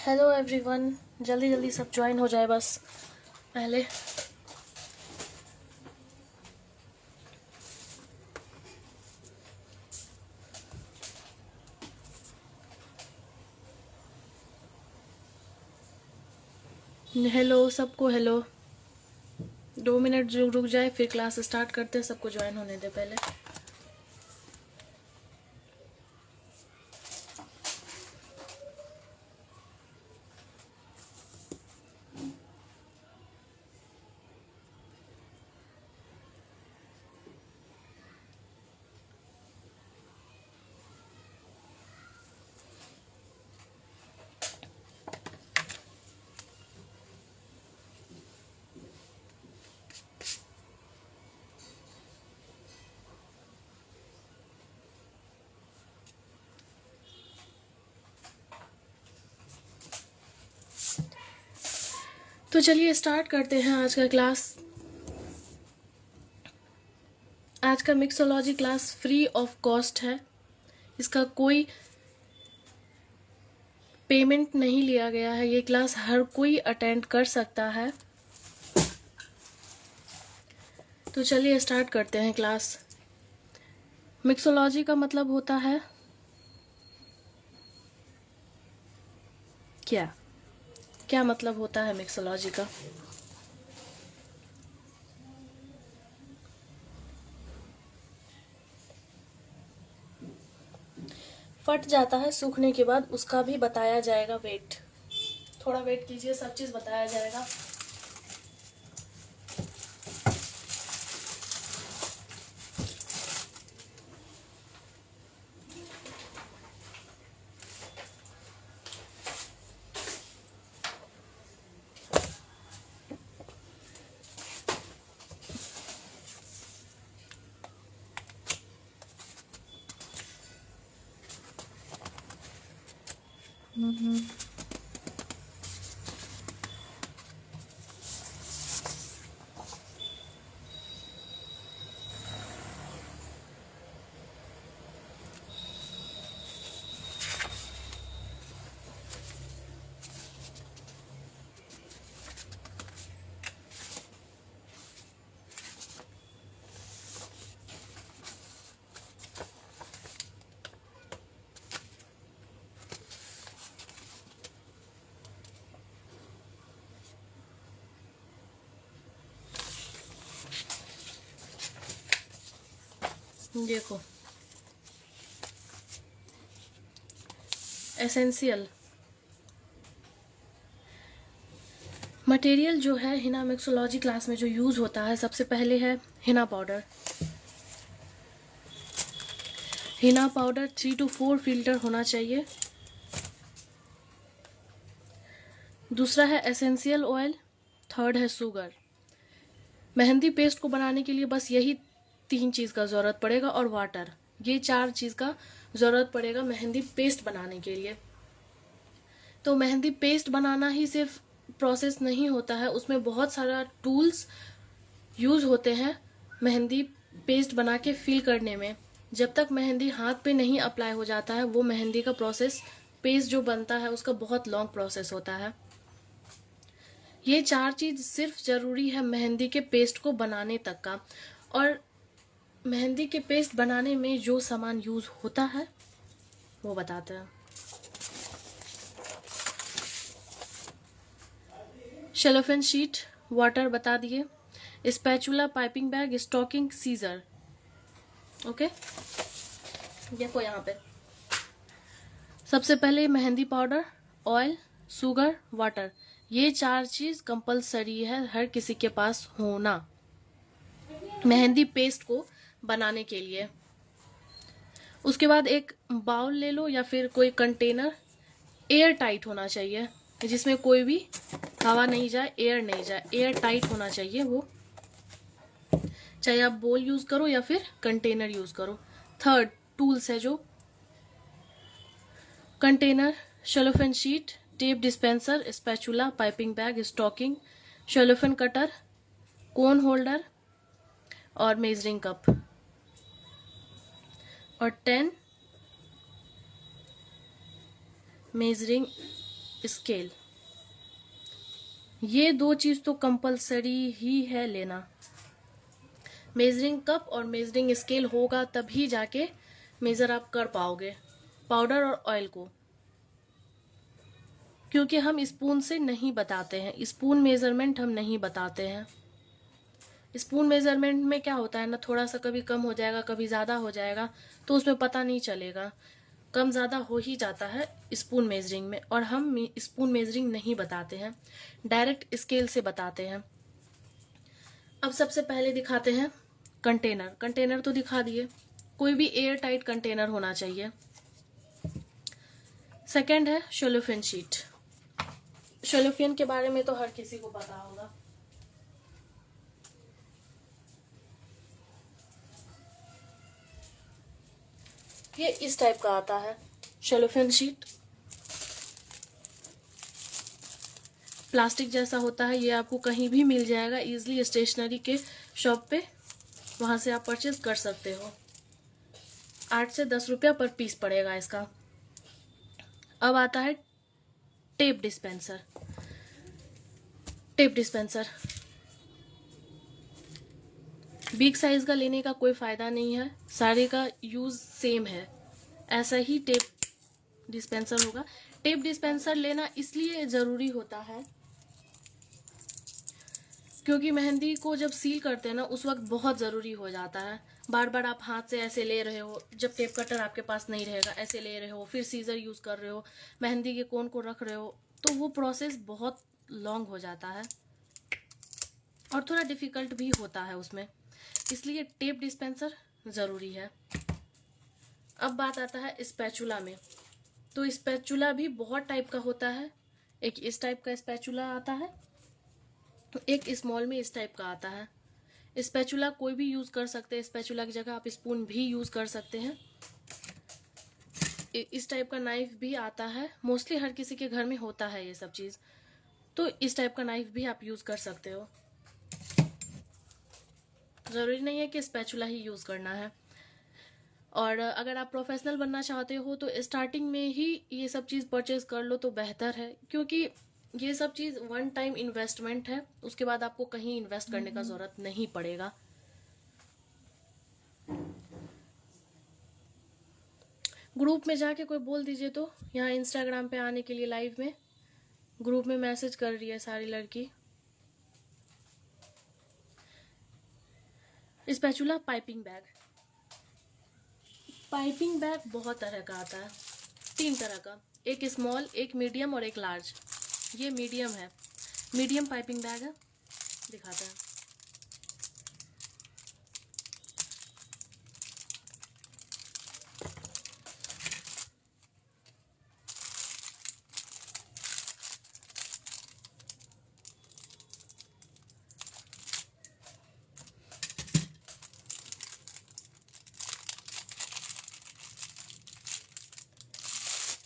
Hello everyone, जल्दी जल्दी सब ज्वाइन हो जाए बस पहले। हेलो सबको, हेलो। 2 मिनट जो रुक जाए फिर क्लास स्टार्ट करते हैं। सबको ज्वाइन होने दे पहले। तो चलिए स्टार्ट करते हैं आज का क्लास। आज का mixology class free of cost है। इसका कोई पेमेंट नहीं लिया गया है। ये क्लास हर कोई अटेंड कर सकता है। तो चलिए स्टार्ट करते हैं क्लास। मिक्सोलॉजी का मतलब होता है क्या? क्या मतलब होता है मिक्सोलॉजी का? फट जाता है सूखने के बाद, उसका भी बताया जाएगा। वेट, थोड़ा वेट कीजिए, सब चीज बताया जाएगा। देखो, एसेंशियल मटेरियल जो है हिना मिक्सोलॉजी क्लास में जो यूज होता है, सबसे पहले है Hina powder. Hina powder 3 to 4 filter होना चाहिए। दूसरा है एसेंशियल ऑयल। थर्ड है शुगर। मेहंदी पेस्ट को बनाने के लिए बस यही 3 चीज का जरूरत पड़ेगा, और वाटर। ये 4 चीज का जरूरत पड़ेगा मेहंदी पेस्ट बनाने के लिए। तो मेहंदी पेस्ट बनाना ही सिर्फ प्रोसेस नहीं होता है, उसमें बहुत सारा टूल्स यूज होते हैं मेहंदी पेस्ट बना के फिल करने में। जब तक मेहंदी हाथ पे नहीं अप्लाई हो जाता है, वो मेहंदी का प्रोसेस, पेस्ट जो बनता है उसका बहुत लॉन्ग प्रोसेस होता है। ये 4 चीज सिर्फ जरूरी है मेहंदी के पेस्ट को बनाने तक का। और मेहंदी के पेस्ट बनाने में जो सामान यूज होता है वो बताते हैं। शेलोफेन शीट, वाटर बता दिए, spatula, piping bag, stocking, scissor. Okay, देखो यहाँ पे सबसे पहले mehndi powder, oil, sugar, water. ये 4 चीज कंपलसरी है हर किसी के पास होना मेहंदी पेस्ट को बनाने के लिए। उसके बाद एक बाउल ले लो या फिर कोई कंटेनर, एयर टाइट होना चाहिए, जिसमें कोई भी हवा नहीं जाए, एयर नहीं जाए, एयर टाइट होना चाहिए वो। चाहे आप बोल यूज करो या फिर कंटेनर यूज करो। थर्ड टूल्स है जो container, cellophane sheet, tape dispenser, spatula, piping bag, stocking, cellophane cutter, cone holder और मेजरिंग कप। और 10 मेजरिंग स्केल, ये दो चीज तो कंपलसरी ही है लेना। मेजरिंग कप और मेजरिंग स्केल होगा तभी जाके मेजर आप कर पाओगे पाउडर और ऑयल को, क्योंकि हम स्पून से नहीं बताते हैं, स्पून मेजरमेंट हम नहीं बताते हैं। स्पून मेजरमेंट में क्या होता है ना, थोड़ा सा कभी कम हो जाएगा कभी ज़्यादा हो जाएगा तो उसमें पता नहीं चलेगा, कम ज़्यादा हो ही जाता है स्पून मेजरिंग में, और हम स्पून मेजरिंग नहीं बताते हैं, डायरेक्ट स्केल से बताते हैं। अब सबसे पहले दिखाते हैं कंटेनर। कंटेनर तो दिखा दिए, कोई भी एयर टाइट कंटेनर होना चाहिए। सेकंड है शेलोफेन शीट। शेलोफेन के बारे में तो हर किसी को पता होगा। ये इस टाइप का आता है शेलोफेन शीट, प्लास्टिक जैसा होता है। ये आपको कहीं भी मिल जाएगा इजीली, स्टेशनरी के शॉप पे, वहां से आप परचेज कर सकते हो। 8 से 10 रुपया पर पीस पड़ेगा इसका। अब आता है tape dispenser. Tape dispenser big size का लेने का कोई फायदा नहीं है, सारे का यूज सेम है, ऐसा ही टेप डिस्पेंसर होगा। टेप डिस्पेंसर लेना इसलिए जरूरी होता है क्योंकि मेहंदी को जब सील करते हैं ना उस वक्त बहुत ज़रूरी हो जाता है। बार बार आप हाथ से ऐसे ले रहे हो, जब टेप कटर आपके पास नहीं रहेगा ऐसे ले रहे हो, फिर सीजर यूज़ कर रहे हो, मेहंदी के कोन को रख रहे हो, तो वो प्रोसेस बहुत लॉन्ग हो जाता है और थोड़ा डिफ़िकल्ट भी होता है उसमें, इसलिए टेप डिस्पेंसर ज़रूरी है। अब बात आता है स्पैचुला में। तो स्पैचुला भी बहुत टाइप का होता है। एक इस टाइप का स्पैचुला आता है, तो एक स्मॉल में इस टाइप का आता है। स्पैचुला कोई भी यूज कर सकते हैं, स्पैचुला की जगह आप स्पून भी यूज कर सकते हैं। इस टाइप का नाइफ भी आता है, मोस्टली हर किसी के घर में होता है ये सब चीज, तो इस टाइप का नाइफ भी आप यूज कर सकते हो। जरूरी नहीं है कि स्पैचुला ही यूज करना है। और अगर आप प्रोफेशनल बनना चाहते हो तो स्टार्टिंग में ही ये सब चीज परचेज कर लो तो बेहतर है, क्योंकि ये सब चीज वन टाइम इन्वेस्टमेंट है, उसके बाद आपको कहीं इन्वेस्ट करने का जरूरत नहीं पड़ेगा। ग्रुप में जाके कोई बोल दीजिए तो यहाँ इंस्टाग्राम पे आने के लिए लाइव में ग्रुप में मैसेज कर रही है सारी लड़की। Spatula piping bag. Piping bag बहुत तरह का आता है, 3 तरह का, एक स्मॉल, एक मीडियम और एक लार्ज। ये मीडियम है, मीडियम पाइपिंग बैग है, दिखाते हैं।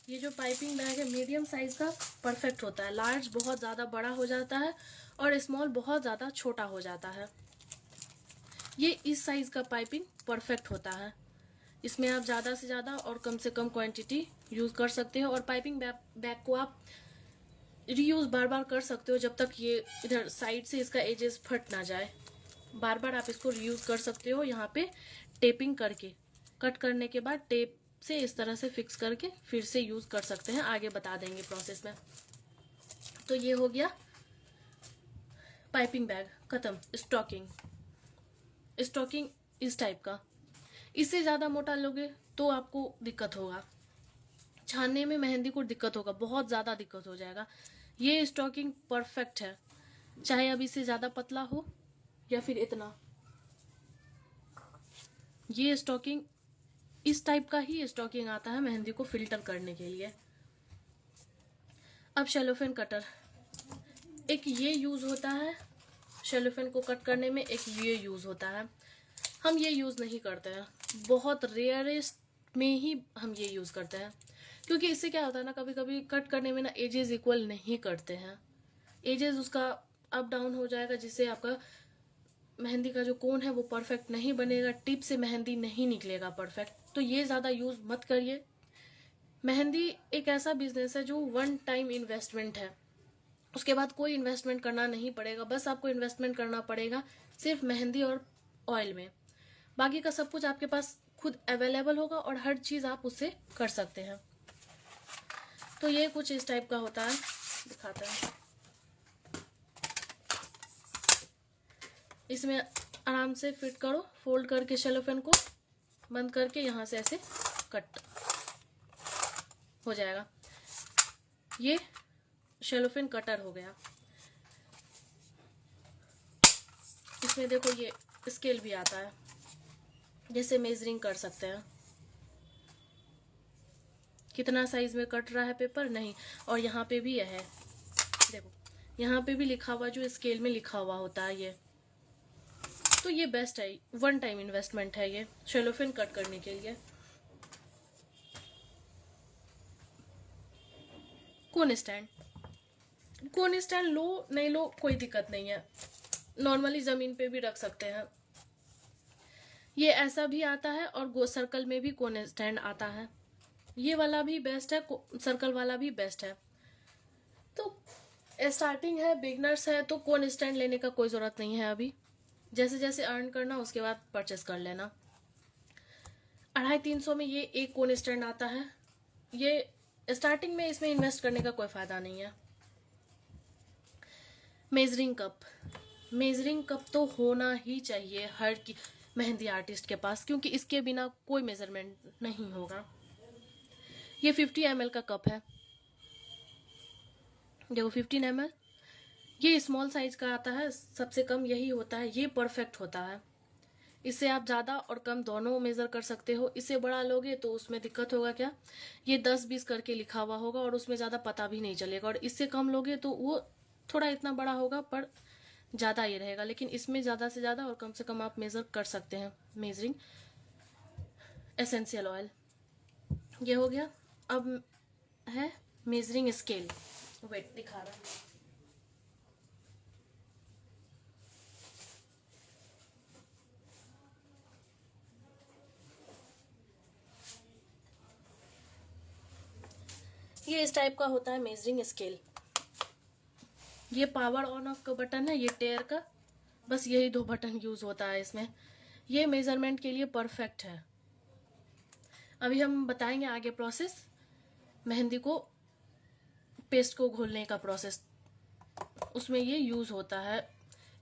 ये जो पाइपिंग बैग है मीडियम साइज का परफेक्ट होता है, लार्ज बहुत ज़्यादा बड़ा हो जाता है और स्मॉल बहुत ज़्यादा छोटा हो जाता है। ये इस साइज का पाइपिंग परफेक्ट होता है, इसमें आप ज़्यादा से ज़्यादा और कम से कम क्वांटिटी यूज़ कर सकते हो, और पाइपिंग बैग को आप रीयूज़ बार बार कर सकते हो जब तक ये इधर साइड से इसका एजेस फट ना जाए। बार बार आप इसको रीयूज़ कर सकते हो, यहाँ पे टेपिंग करके, कट करने के बाद टेप से इस तरह से फिक्स करके फिर से यूज कर सकते हैं, आगे बता देंगे प्रोसेस में। तो ये हो गया पाइपिंग बैग खत्म। स्टॉकिंग इस टाइप का, इससे ज्यादा मोटा लोगे तो आपको दिक्कत होगा, छानने में मेहंदी को दिक्कत होगा, बहुत ज्यादा दिक्कत हो जाएगा। ये स्टॉकिंग परफेक्ट है, चाहे अब इससे ज्यादा पतला हो या फिर इतना, ये स्टॉकिंग इस टाइप का ही स्टॉकिंग आता है मेहंदी को फिल्टर करने के लिए। अब शेलोफेन कटर, एक ये यूज होता है शेलोफेन को कट करने में, एक ये यूज होता है। हम ये यूज नहीं करते हैं, बहुत रेयरेस्ट में ही हम ये यूज करते हैं, क्योंकि इससे क्या होता है ना, कभी कभी कट करने में ना एजेस इक्वल नहीं करते हैं, एजेस उसका अप डाउन हो जाएगा, जिससे आपका मेहंदी का जो कोन है वो परफेक्ट नहीं बनेगा, टिप से मेहंदी नहीं निकलेगा परफेक्ट। तो ये ज़्यादा यूज़ मत करिए, मेहंदी एक ऐसा बिजनेस है जो वन टाइम इन्वेस्टमेंट है, उसके बाद कोई इन्वेस्टमेंट करना नहीं पड़ेगा। बस आपको इन्वेस्टमेंट करना पड़ेगा सिर्फ मेहंदी और ऑयल में, बाकी का सब कुछ आपके पास खुद अवेलेबल होगा और हर चीज़ आप उससे कर सकते हैं। तो ये कुछ इस टाइप का होता है, दिखाते हैं। इसमें आराम से फिट करो, फोल्ड करके सेलोफेन को बंद करके यहाँ से ऐसे कट हो जाएगा। ये सेलोफेन कटर हो गया। इसमें देखो ये स्केल भी आता है, जैसे मेजरिंग कर सकते हैं कितना साइज में कट रहा है पेपर, नहीं। और यहाँ पे भी यह है, देखो यहाँ पे भी लिखा हुआ, जो स्केल में लिखा हुआ होता है ये। तो ये बेस्ट है, वन टाइम इन्वेस्टमेंट है ये सेलोफेन कट करने के लिए। कोन स्टैंड, कोन स्टैंड लो नहीं लो कोई दिक्कत नहीं है, नॉर्मली जमीन पे भी रख सकते हैं। ये ऐसा भी आता है और गो सर्कल में भी कोन स्टैंड आता है, ये वाला भी बेस्ट है, सर्कल वाला भी बेस्ट है। तो स्टार्टिंग है, बिगनर्स है, तो कोन स्टैंड लेने का कोई जरूरत नहीं है अभी। जैसे जैसे अर्न करना उसके बाद परचेस कर लेना। 250-300 में ये एक कोन स्टैंड आता है। ये स्टार्टिंग में इसमें इन्वेस्ट करने का कोई फायदा नहीं है। मेजरिंग कप, मेजरिंग कप तो होना ही चाहिए हर की मेहंदी आर्टिस्ट के पास, क्योंकि इसके बिना कोई मेजरमेंट नहीं होगा। ये 50 ml का कप है, देखो 15 ml। ये स्मॉल साइज का आता है, सबसे कम यही होता है, ये परफेक्ट होता है। इससे आप ज़्यादा और कम दोनों मेज़र कर सकते हो। इससे बड़ा लोगे तो उसमें दिक्कत होगा क्या, ये 10-20 करके लिखा हुआ होगा और उसमें ज़्यादा पता भी नहीं चलेगा। और इससे कम लोगे तो वो थोड़ा इतना बड़ा होगा पर ज़्यादा ये रहेगा, लेकिन इसमें ज़्यादा से ज़्यादा और कम से कम आप मेज़र कर सकते हैं। मेजरिंग एसेंशियल ऑयल ये हो गया। अब है मेजरिंग स्केल, वेट दिखा रहा है। ये इस टाइप का होता है मेजरिंग स्केल। ये पावर ऑन ऑफ का बटन है, ये टेयर का, बस यही 2 बटन यूज होता है इसमें। ये मेजरमेंट के लिए परफेक्ट है। अभी हम बताएंगे आगे प्रोसेस, मेहंदी को पेस्ट को घोलने का प्रोसेस, उसमें ये यूज होता है।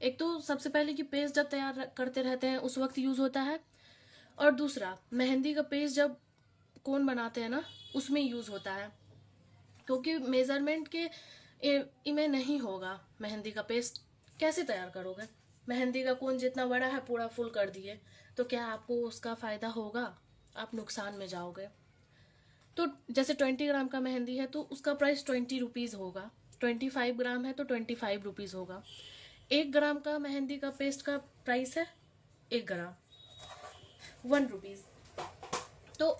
एक तो सबसे पहले कि पेस्ट जब तैयार करते रहते हैं उस वक्त यूज होता है, और दूसरा मेहंदी का पेस्ट जब कोन बनाते हैं ना उसमें यूज होता है, क्योंकि मेजरमेंट के इमें नहीं होगा मेहंदी का पेस्ट, कैसे तैयार करोगे। मेहंदी का कोन जितना बड़ा है पूरा फुल कर दिए तो क्या आपको उसका फायदा होगा, आप नुकसान में जाओगे। तो जैसे 20 ग्राम का मेहंदी है तो उसका प्राइस 20 रुपीज होगा, 25 ग्राम है तो 25 रुपीज होगा। 1 ग्राम का मेहंदी का पेस्ट का प्राइस है 1 ग्राम 1 रुपीज। तो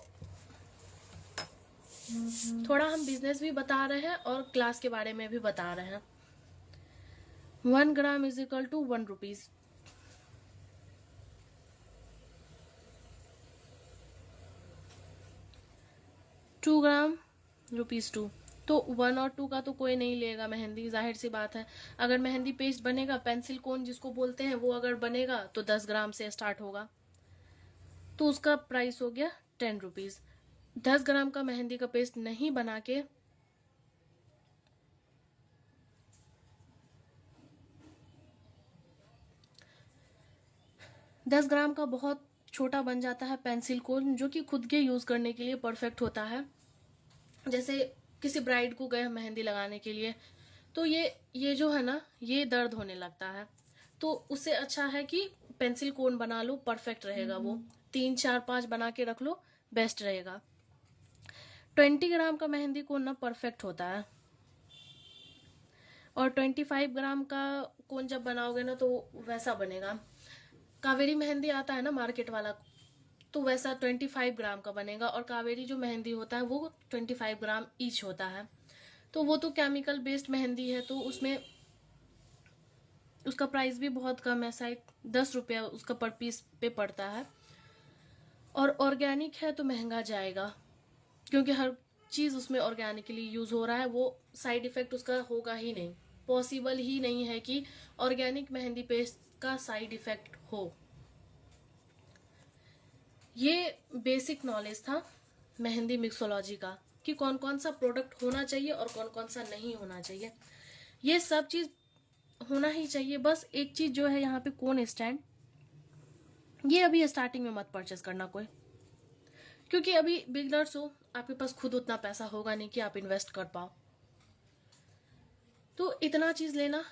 थोड़ा हम बिजनेस भी बता रहे हैं और क्लास के बारे में भी बता रहे हैं। 1 gram is equal to 1 rupees. 2 gram ₹2। तो 1 और 2 का तो कोई नहीं लेगा मेहंदी, जाहिर सी बात है। अगर मेहंदी पेस्ट बनेगा, पेंसिल कोन जिसको बोलते हैं, वो अगर बनेगा तो 10 ग्राम से स्टार्ट होगा, तो उसका प्राइस हो गया 10 रुपीज। 10 ग्राम का मेहंदी का पेस्ट नहीं बना के 10 ग्राम का बहुत छोटा बन जाता है पेंसिल कोन, जो कि खुद के यूज करने के लिए परफेक्ट होता है। जैसे किसी ब्राइड को गए मेहंदी लगाने के लिए, तो ये जो है ना, ये दर्द होने लगता है, तो उससे अच्छा है कि पेंसिल कोन बना लो, परफेक्ट रहेगा वो। 3, 4, 5 बना के रख लो, बेस्ट रहेगा। 20 ग्राम का मेहंदी कोन ना परफेक्ट होता है, और 25 ग्राम का कोन जब बनाओगे ना तो वैसा बनेगा। कावेरी मेहंदी आता है ना मार्केट वाला, तो वैसा 25 ग्राम का बनेगा, और कावेरी जो मेहंदी होता है वो 25 ग्राम ईच होता है। तो वो तो केमिकल बेस्ड मेहंदी है, तो उसमें उसका प्राइस भी बहुत कम है, शायद 10 रुपया उसका पर पीस पे पड़ता है। और ऑर्गेनिक है तो महंगा जाएगा, क्योंकि हर चीज़ उसमें ऑर्गेनिकली यूज़ हो रहा है, वो साइड इफ़ेक्ट उसका होगा ही नहीं। पॉसिबल ही नहीं है कि ऑर्गेनिक मेहंदी पेस्ट का साइड इफ़ेक्ट हो। ये बेसिक नॉलेज था मेहंदी मिक्सोलॉजी का कि कौन कौन सा प्रोडक्ट होना चाहिए और कौन कौन सा नहीं होना चाहिए। ये सब चीज़ होना ही चाहिए। बस एक चीज़ जो है यहाँ पे कोन स्टैंड, ये अभी स्टार्टिंग में मत परचेस करना कोई, क्योंकि अभी बिगनर्स हो, आपके पास खुद उतना पैसा होगा नहीं कि आप इन्वेस्ट कर पाओ। तो इतना चीज़ लेना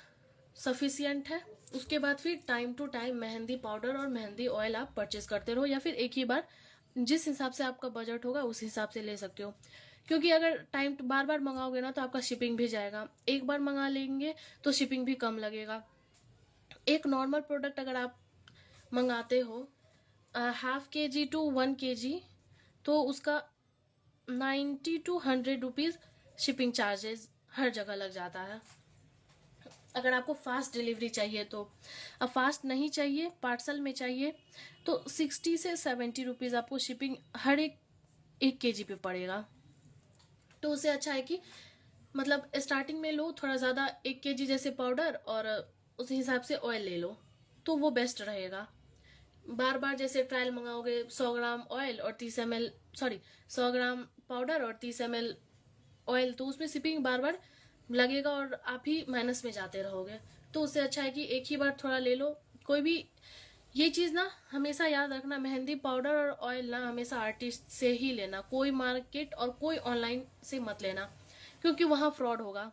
सफिशियंट है। उसके बाद फिर time to time mehndi powder और मेहंदी ऑयल आप परचेज करते रहो, या फिर एक ही बार जिस हिसाब से आपका बजट होगा उस हिसाब से ले सकते हो। क्योंकि अगर टाइम बार बार मंगाओगे ना तो आपका शिपिंग भी जाएगा, एक बार मंगा लेंगे तो शिपिंग भी कम लगेगा। एक नॉर्मल प्रोडक्ट अगर आप मंगाते हो हाफ kg टू 1 kg, तो उसका 90 to 100 रुपीज़ शिपिंग चार्जेस हर जगह लग जाता है। अगर आपको फास्ट डिलीवरी चाहिए तो, अब फास्ट नहीं चाहिए, पार्सल में चाहिए, तो 60 से 70 रुपीज़ आपको शिपिंग हर एक kg पे पड़ेगा। तो उससे अच्छा है कि मतलब स्टार्टिंग में लो थोड़ा ज़्यादा, 1 kg जैसे पाउडर और उस हिसाब से ऑयल ले लो, तो वो बेस्ट रहेगा। बार बार जैसे ट्रायल मंगाओगे 100 ग्राम ऑयल और 30 ml, सॉरी 100 ग्राम पाउडर और 30 ml ऑयल, तो उसमें शिपिंग बार बार लगेगा और आप ही माइनस में जाते रहोगे। तो उससे अच्छा है कि एक ही बार थोड़ा ले लो। कोई भी ये चीज़ ना हमेशा याद रखना, मेहंदी पाउडर और ऑयल ना हमेशा आर्टिस्ट से ही लेना, कोई मार्केट और कोई ऑनलाइन से मत लेना, क्योंकि वहाँ फ्रॉड होगा।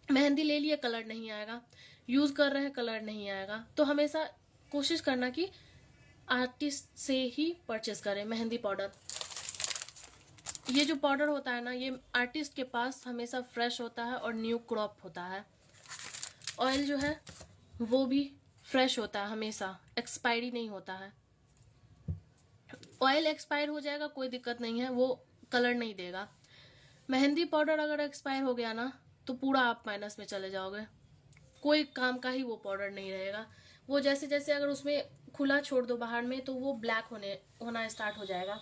मेहंदी ले लिए कलर नहीं आएगा, यूज़ कर रहे हैं कलर नहीं आएगा। तो हमेशा कोशिश करना कि आर्टिस्ट से ही परचेस करें मेहंदी पाउडर। ये जो पाउडर होता है ना, ये आर्टिस्ट के पास हमेशा फ्रेश होता है और न्यू क्रॉप होता है। ऑयल जो है वो भी फ्रेश होता है, हमेशा एक्सपायरी नहीं होता है। ऑयल एक्सपायर हो जाएगा कोई दिक्कत नहीं है, वो कलर नहीं देगा। मेहंदी पाउडर अगर एक्सपायर हो गया ना तो पूरा आप माइनस में चले जाओगे, कोई काम का ही वो पाउडर नहीं रहेगा। वो जैसे जैसे अगर उसमें खुला छोड़ दो बाहर में तो वो ब्लैक होना स्टार्ट हो जाएगा।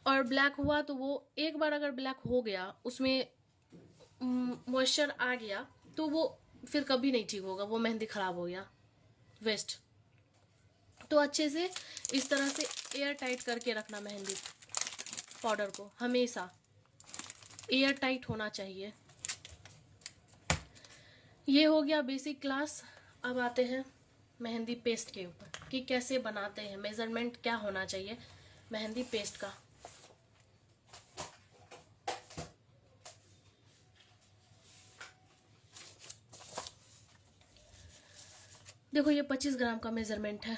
और ब्लैक हुआ तो वो एक बार अगर ब्लैक हो गया, उसमें मॉइस्चर आ गया, तो वो फिर कभी नहीं ठीक होगा, वो मेहंदी खराब हो गया, वेस्ट। तो अच्छे से इस तरह से एयर टाइट करके रखना मेहंदी पाउडर को, हमेशा एयर टाइट होना चाहिए। ये हो गया बेसिक क्लास। अब आते हैं मेहंदी पेस्ट के ऊपर कि कैसे बनाते हैं, मेजरमेंट क्या होना चाहिए मेहंदी पेस्ट का। देखो ये 25 ग्राम का मेजरमेंट है।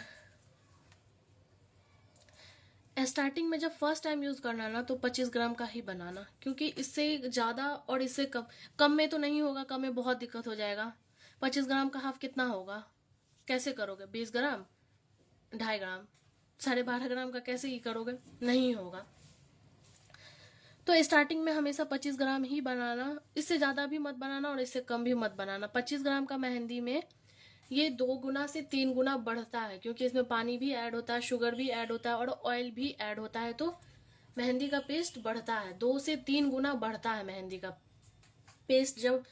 स्टार्टिंग में जब फर्स्ट टाइम यूज करना ना तो 25 ग्राम का ही बनाना, क्योंकि इससे ज्यादा और इससे कम में तो नहीं होगा, कम में बहुत दिक्कत हो जाएगा। 25 ग्राम का हाफ कितना होगा, कैसे करोगे? 20 ग्राम, 2.5 ग्राम, 12.5 ग्राम का कैसे ही करोगे? नहीं होगा। तो स्टार्टिंग में हमेशा 25 ग्राम ही बनाना, इससे ज्यादा भी मत बनाना और इससे कम भी मत बनाना। 25 ग्राम का मेहंदी में ये 2 गुना से 3 गुना बढ़ता है, क्योंकि इसमें पानी भी ऐड होता है, शुगर भी ऐड होता है और ऑयल भी ऐड होता है। तो मेहंदी का पेस्ट बढ़ता है, 2 से 3 गुना बढ़ता है मेहंदी का पेस्ट। जब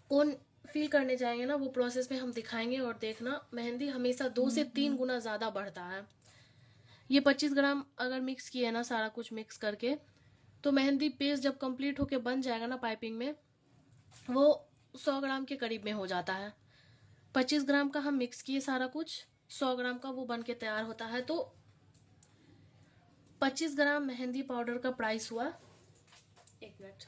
कौन फील करने जाएंगे ना, वो प्रोसेस में हम दिखाएंगे और देखना, मेहंदी हमेशा 2 से 3 गुना ज्यादा बढ़ता है। ये 25 ग्राम अगर मिक्स किया ना, सारा कुछ मिक्स करके, तो मेहंदी पेस्ट जब कंप्लीट होके बन जाएगा ना पाइपिंग में, वो 100 ग्राम के करीब में हो जाता है। 25 ग्राम का हम मिक्स किए सारा कुछ, 100 ग्राम का वो बन के तैयार होता है। तो 25 ग्राम मेहंदी पाउडर का प्राइस हुआ, एक मिनट,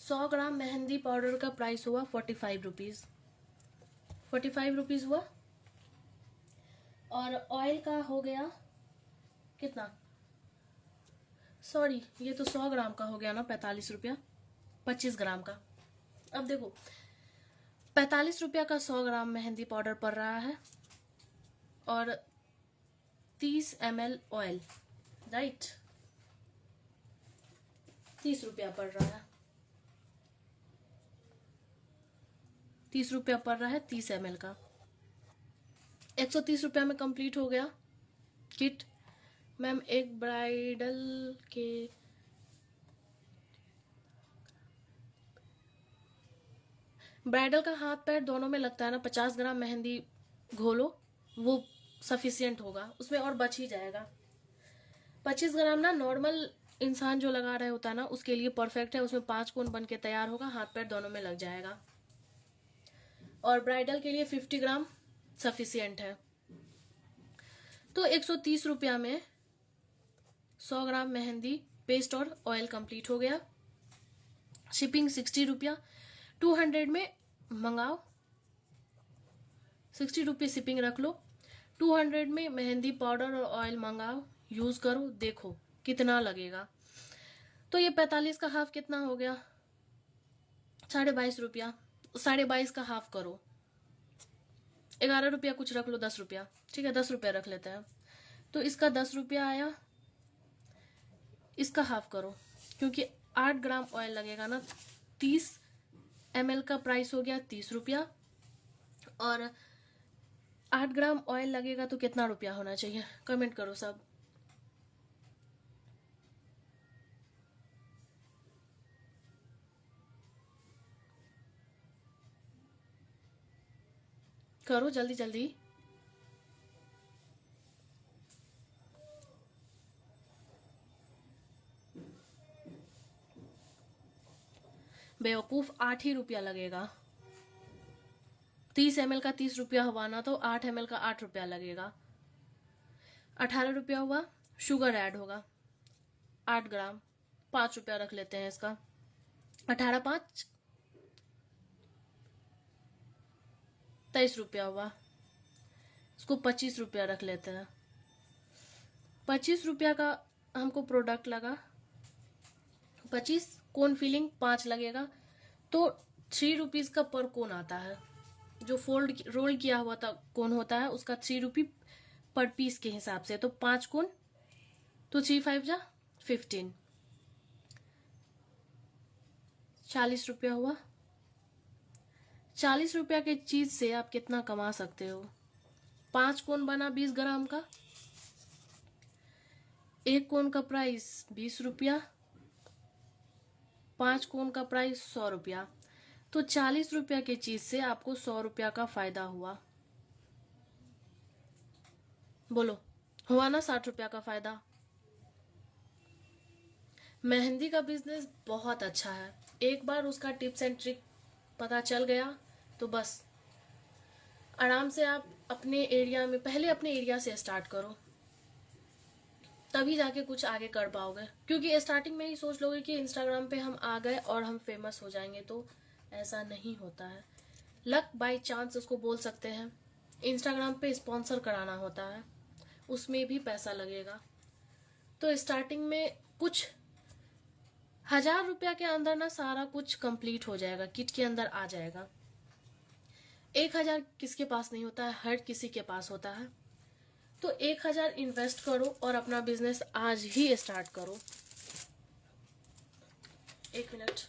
सौ ग्राम मेहंदी पाउडर का प्राइस हुआ 45 रुपीज, 45 रुपीज हुआ। और ऑयल का हो गया कितना, सॉरी ये तो 100 ग्राम का हो गया ना, 45 रुपया 25 ग्राम का। अब देखो 45 रुपया का 100 ग्राम मेहंदी पाउडर पड़ रहा है और 30 ml ऑयल, राइट, 30 रुपया पड़ रहा है, 30 रुपया पड़ रहा है 30 ml का। 130 रुपया में कंप्लीट हो गया किट। मैम एक ब्राइडल का हाथ पैर दोनों में लगता है ना, 50 ग्राम मेहंदी घोलो, वो सफिशियंट होगा, उसमें और बच ही जाएगा। 25 ग्राम ना नॉर्मल इंसान जो लगा रहे होता है ना उसके लिए परफेक्ट है, उसमें 5 कोन बन के तैयार होगा, हाथ पैर दोनों में लग जाएगा। और ब्राइडल के लिए 50 ग्राम सफिशियंट है। तो 130 रुपया में 100 ग्राम मेहंदी पेस्ट और ऑयल कंप्लीट हो गया। शिपिंग 60 रुपया, 200 में मंगाओ, 60 रुपये शिपिंग रख लो। 200 में मेहंदी पाउडर और ऑयल मंगाओ, यूज करो, देखो कितना लगेगा। तो ये 45 का हाफ कितना हो गया, 22.5 रुपया। 22.5 का हाफ करो, 11 रुपया कुछ रख लो, 10 रुपया, ठीक है 10 रुपया रख लेते हैं। तो इसका 10 रुपया आया, इसका हाफ करो क्योंकि 8 ग्राम ऑयल लगेगा ना। 30 ml का प्राइस हो गया 30 रुपया और 8 ग्राम ऑयल लगेगा तो कितना रुपया होना चाहिए, कमेंट करो सब। करो जल्दी जल्दी। बेवकूफ, 8 ही रुपया लगेगा। 30 ml का 30 रुपया हुआ ना, तो 8 ml का 8 रुपया लगेगा। 18 रुपया हुआ, शुगर ऐड होगा 8 ग्राम, 5 रुपया रख लेते हैं इसका। 18 5 23 रुपया हुआ, इसको 25 रुपया रख लेते हैं। 25 रुपया का हमको प्रोडक्ट लगा, 25 कोन फिलिंग 5 लगेगा, तो 3 रुपीज का पर कोन आता है। जो फोल्ड रोल किया हुआ था कोन होता है उसका 3 रुपी पर पीस के हिसाब से, तो 5 कोन, तो 3 5 जा 15, 40 रुपया हुआ। 40 रुपया के चीज से आप कितना कमा सकते हो। 5 कोन बना 20 ग्राम का, एक कोन का प्राइस 20 रुपया, 5 कोन का प्राइस 100 रुपया, तो 40 रुपया के चीज से आपको 100 रुपया का फायदा हुआ। बोलो हुआ ना 60 रुपया का फायदा। मेहंदी का बिजनेस बहुत अच्छा है, एक बार उसका टिप्स एंड ट्रिक पता चल गया तो बस आराम से आप अपने एरिया में, पहले अपने एरिया से स्टार्ट करो, तभी जाके कुछ आगे कर पाओगे। क्योंकि स्टार्टिंग में ही सोच लोगे कि इंस्टाग्राम पे हम आ गए और हम फेमस हो जाएंगे, तो ऐसा नहीं होता है। लक बाय चांस उसको बोल सकते हैं। इंस्टाग्राम पे स्पॉन्सर कराना होता है, उसमें भी पैसा लगेगा। तो स्टार्टिंग में कुछ 1000 रुपया के अंदर ना सारा कुछ कंप्लीट हो जाएगा, किट के अंदर आ जाएगा। 1000 किसके पास नहीं होता है, हर किसी के पास होता है। तो 1000 इन्वेस्ट करो और अपना बिजनेस आज ही स्टार्ट करो। 1 मिनट।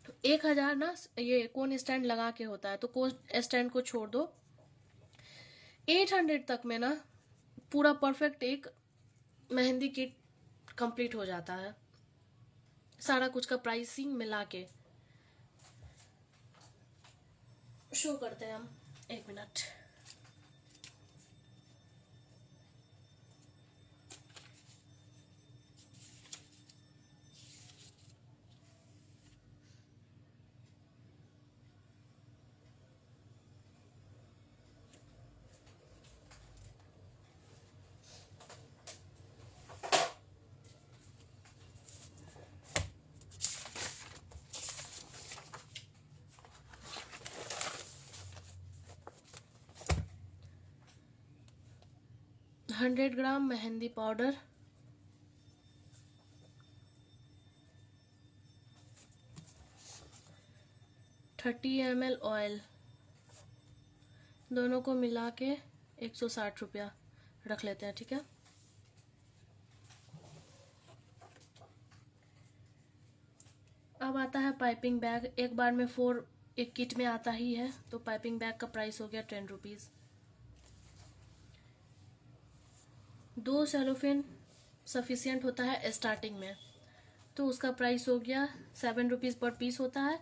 तो 1000 ना ये कोन स्टैंड लगा के होता है, तो कोन स्टैंड को छोड़ दो। 800 तक में ना पूरा परफेक्ट एक मेहंदी किट कंप्लीट हो जाता है, सारा कुछ का प्राइसिंग मिला के। शो करते हैं हम, 1 minute. $100 mehndi powder, 30 ml oil, दोनों को मिला के 160 रुपया रख लेते हैं, ठीक है। अब आता है पाइपिंग बैग। एक बार में 4 एक किट में आता ही है, तो पाइपिंग बैग का प्राइस हो गया 10 रुपीज़। 2 सेलोफेन सफिशियंट होता है स्टार्टिंग में, तो उसका प्राइस हो गया 7 रुपीज़ पर पीस होता है,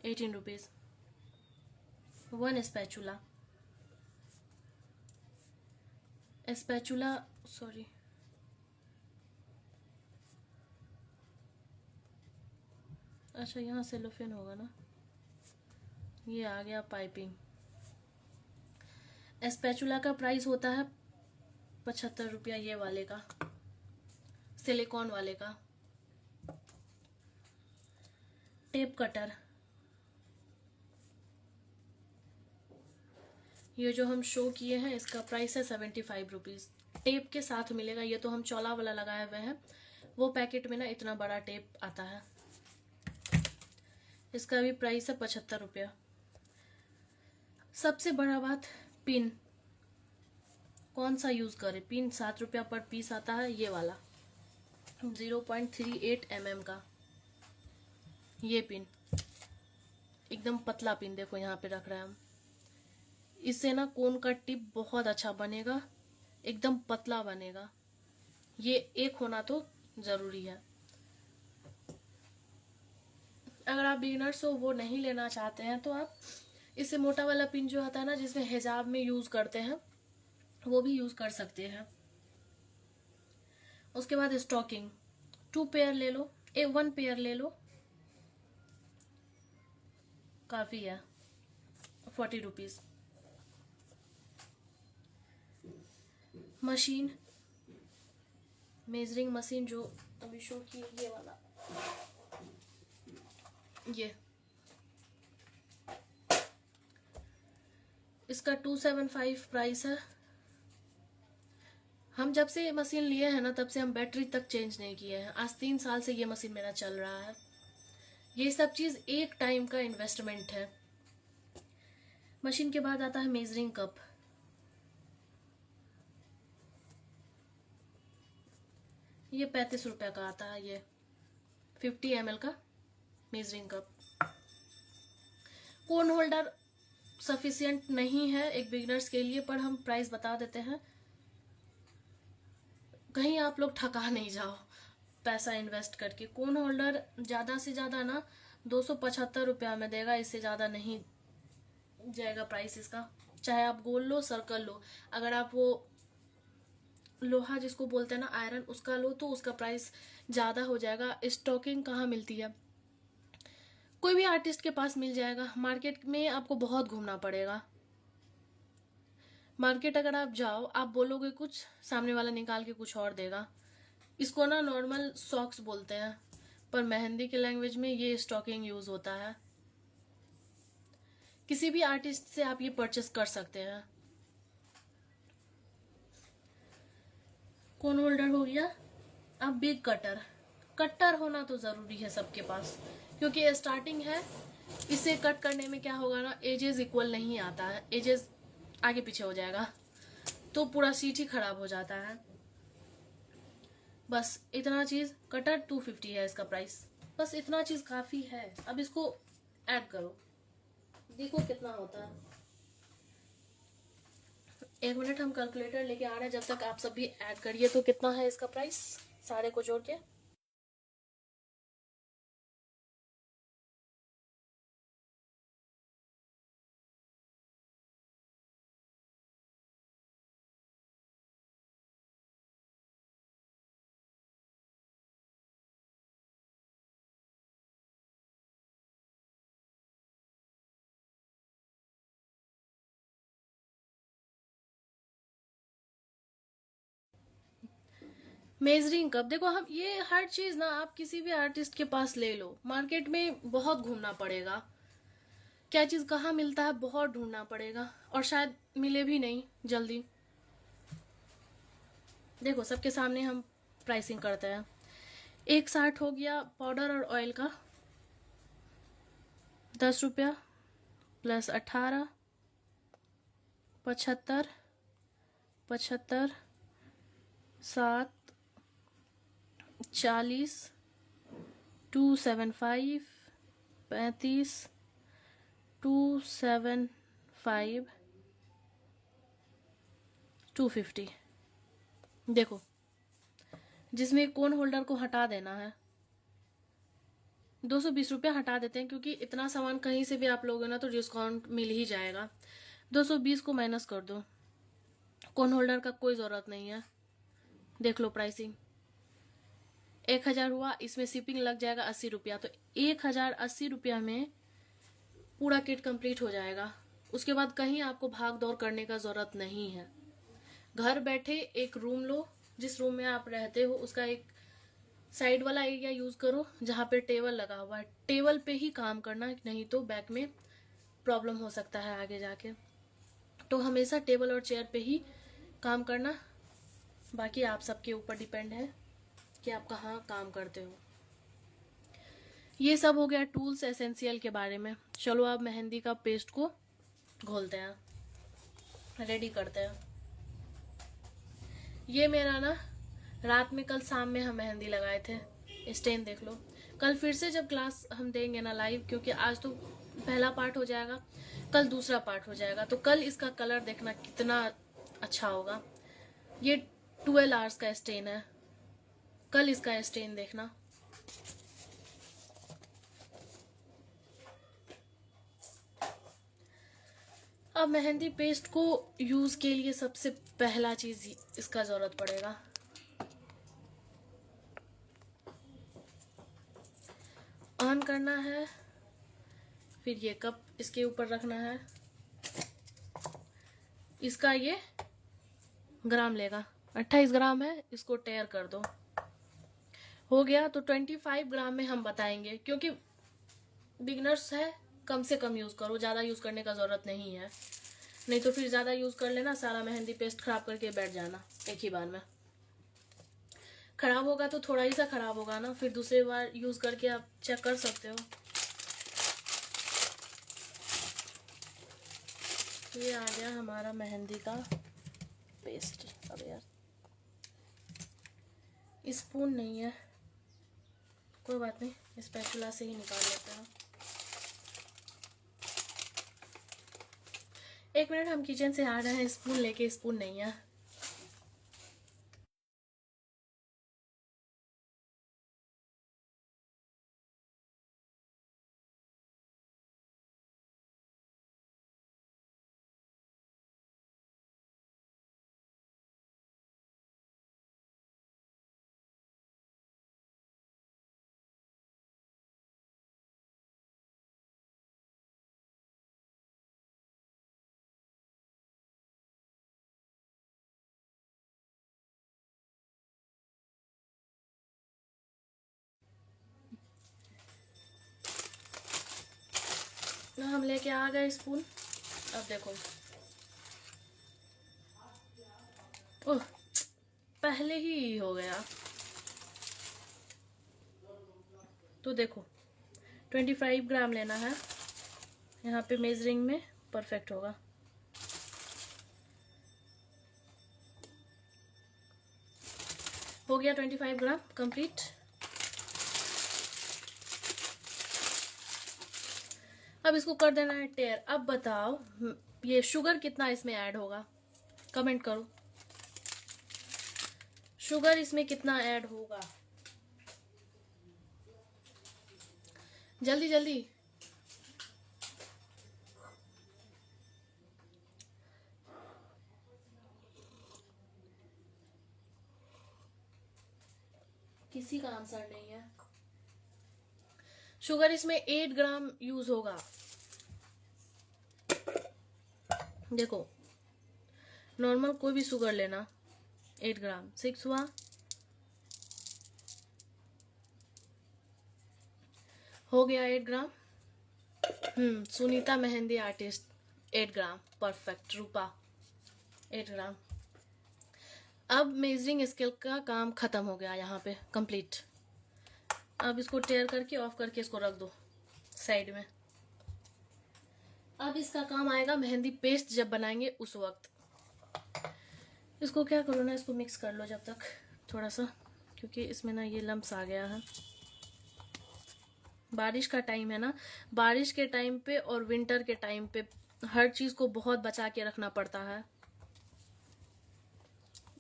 18 रुपीज़। 1 स्पैचुला, सॉरी, अच्छा यहाँ सेलोफेन होगा ना, ये आ गया पाइपिंग। स्पैचुला का प्राइस होता है 75 रुपया, ये वाले का, सिलिकॉन वाले का। टेप कटर, ये जो हम शो किए हैं इसका प्राइस है 75 रुपीज़। टेप के साथ मिलेगा, ये तो हम चौला वाला लगाए हुए हैं, वो पैकेट में ना इतना बड़ा टेप आता है, इसका भी प्राइस है 75 रुपया। सबसे बड़ा बात, पिन कौन सा यूज करें। पिन 7 रुपया पर पीस आता है, ये वाला 0.38 mm का ये पिन, एकदम पतला पिन, देखो यहाँ पे रख रहे हैं हम। इससे ना कोन का टिप बहुत अच्छा बनेगा, एकदम पतला बनेगा। ये एक होना तो जरूरी है। अगर आप बिगिनर्स हो, वो नहीं लेना चाहते हैं, तो आप इससे मोटा वाला पिन जो आता है ना, जिसमें हिजाब में यूज करते हैं, वो भी यूज कर सकते हैं। उसके बाद स्टॉकिंग, 2 पेयर ले लो, 1 पेयर ले लो, काफी है, 40 रुपीज। मशीन, मेजरिंग मशीन जो अभी शो की, ये वाला, ये इसका 275 प्राइस है। हम जब से ये मशीन लिए हैं ना, तब से हम बैटरी तक चेंज नहीं किए हैं। आज 3 साल से ये मशीन मेरा चल रहा है। ये सब चीज एक टाइम का इन्वेस्टमेंट है। मशीन के बाद आता है मेजरिंग कप। ये 35 रुपए का आता है, ये 50 ml का मेजरिंग कप। कोन होल्डर सफिशिएंट नहीं है एक बिगिनर्स के लिए, पर हम प्राइस बता देते हैं, कहीं आप लोग ठका नहीं जाओ पैसा इन्वेस्ट करके। कोन होल्डर ज्यादा से ज्यादा ना 275 रुपया में देगा, इससे ज्यादा नहीं जाएगा प्राइस इसका। चाहे आप गोल लो, सर्कल लो, अगर आप वो लोहा जिसको बोलते हैं ना आयरन, उसका लो तो उसका प्राइस ज्यादा हो जाएगा। स्टॉकिंग कहाँ मिलती है, कोई भी आर्टिस्ट के पास मिल जाएगा, मार्केट में आपको बहुत घूमना पड़ेगा। मार्केट अगर आप जाओ, आप बोलोगे कुछ, सामने वाला निकाल के कुछ और देगा। इसको ना नॉर्मल सॉक्स बोलते हैं, पर मेहंदी के लैंग्वेज में ये स्टॉकिंग यूज होता है। किसी भी आर्टिस्ट से आप ये परचेस कर सकते हैं। कोन होल्डर हो गया। अब बिग कटर, कटर होना तो जरूरी है सबके पास, क्योंकि स्टार्टिंग है। इसे कट करने में क्या होगा ना, एजेस इक्वल नहीं आता है, एजेस आगे पीछे हो जाएगा, तो पूरा सीट ही खराब हो जाता है। बस इतना चीज, कटर 250 है इसका प्राइस, बस इतना चीज काफी है। अब इसको ऐड करो, देखो कितना होता है। 1 मिनट, हम कैलकुलेटर लेके आ रहे हैं, जब तक आप सब भी ऐड करिए। तो कितना है इसका प्राइस सारे को जोड़ के, मेजरिंग कप। देखो, हम ये हर चीज ना आप किसी भी आर्टिस्ट के पास ले लो, मार्केट में बहुत घूमना पड़ेगा, क्या चीज कहाँ मिलता है बहुत ढूंढना पड़ेगा, और शायद मिले भी नहीं जल्दी। देखो, सबके सामने हम प्राइसिंग करते हैं। 160 हो गया पाउडर और ऑयल का, ₹10 प्लस 18, 75, 75, 7, 40, 275, 35, 275, 250। देखो, जिसमें कोन होल्डर को हटा देना है, 220 रुपया हटा देते हैं, क्योंकि इतना सामान कहीं से भी आप लोगे ना तो डिस्काउंट मिल ही जाएगा। 220 को माइनस कर दो, कोन होल्डर का कोई जरूरत नहीं है। देख लो प्राइसिंग, 1000 हुआ, इसमें शिपिंग लग जाएगा 80 रुपया, तो 1080 रुपया में पूरा किट कंप्लीट हो जाएगा। उसके बाद कहीं आपको भाग दौड़ करने का जरूरत नहीं है। घर बैठे एक रूम लो, जिस रूम में आप रहते हो उसका एक साइड वाला एरिया यूज करो जहाँ पे टेबल लगा हुआ है, टेबल पे ही काम करना, नहीं तो बैक में प्रॉब्लम हो सकता है आगे जाके। तो हमेशा टेबल और चेयर पे ही काम करना। बाकी आप सबके ऊपर डिपेंड है कि आप कहाँ काम करते हो। ये सब हो गया टूल्स एसेंशियल के बारे में। चलो अब मेहंदी का पेस्ट को घोलते हैं, रेडी करते हैं। ये मेरा ना रात में, कल शाम में हम मेहंदी लगाए थे। स्टेन देख लो। कल फिर से जब क्लास हम देंगे ना लाइव, क्योंकि आज तो पहला पार्ट हो जाएगा, कल दूसरा पार्ट हो जाएगा, तो कल इसका कलर देखना कितना अच्छा होगा। ये 12 आवर्स का स्टेन है, कल इसका स्टेन देखना। अब मेहंदी पेस्ट को यूज के लिए सबसे पहला चीज इसका जरूरत पड़ेगा। ऑन करना है, फिर ये कप इसके ऊपर रखना है। इसका ये ग्राम लेगा, 28 ग्राम है, इसको टेयर कर दो। हो गया। तो 25 ग्राम में हम बताएंगे, क्योंकि बिगनर्स है, कम से कम यूज करो, ज्यादा यूज करने का जरूरत नहीं है। नहीं तो फिर ज्यादा यूज कर लेना, सारा मेहंदी पेस्ट खराब करके बैठ जाना एक ही बार में। खराब होगा तो थोड़ा ही सा खराब होगा ना, फिर दूसरी बार यूज करके आप चेक कर सकते हो। ये आ गया हमारा मेहंदी का पेस्ट। अब यार स्पून नहीं है, कोई बात नहीं, स्पैचुला से ही निकाल लेते हैं। 1 मिनट, हम किचन से आ रहे हैं स्पून लेके, स्पून नहीं है। ना हम लेके आ गए स्पून। अब देखो, ओह पहले ही हो गया। तो देखो 25 ग्राम लेना है, यहाँ पे मेजरिंग में परफेक्ट होगा। हो गया 25 ग्राम कंप्लीट। अब इसको कर देना है टेयर। अब बताओ ये शुगर कितना इसमें ऐड होगा, कमेंट करो। शुगर इसमें कितना ऐड होगा, जल्दी जल्दी। किसी का आंसर नहीं है। शुगर इसमें 8 ग्राम यूज होगा। देखो नॉर्मल कोई भी शुगर लेना, 8 ग्राम, 6 हुआ। हो गया 8 ग्राम। सुनीता मेहंदी आर्टिस्ट 8 ग्राम परफेक्ट। रूपा 8 ग्राम। अब मेजरिंग स्केल का काम खत्म हो गया, यहाँ पे कंप्लीट। अब इसको टेयर करके ऑफ करके इसको रख दो साइड में। अब इसका काम आएगा मेहंदी पेस्ट जब बनाएंगे उस वक्त। इसको क्या करो ना, इसको मिक्स कर लो जब तक थोड़ा सा, क्योंकि इसमें ना ये लम्स आ गया है। बारिश का टाइम है ना, बारिश के टाइम पे और विंटर के टाइम पे हर चीज को बहुत बचा के रखना पड़ता है,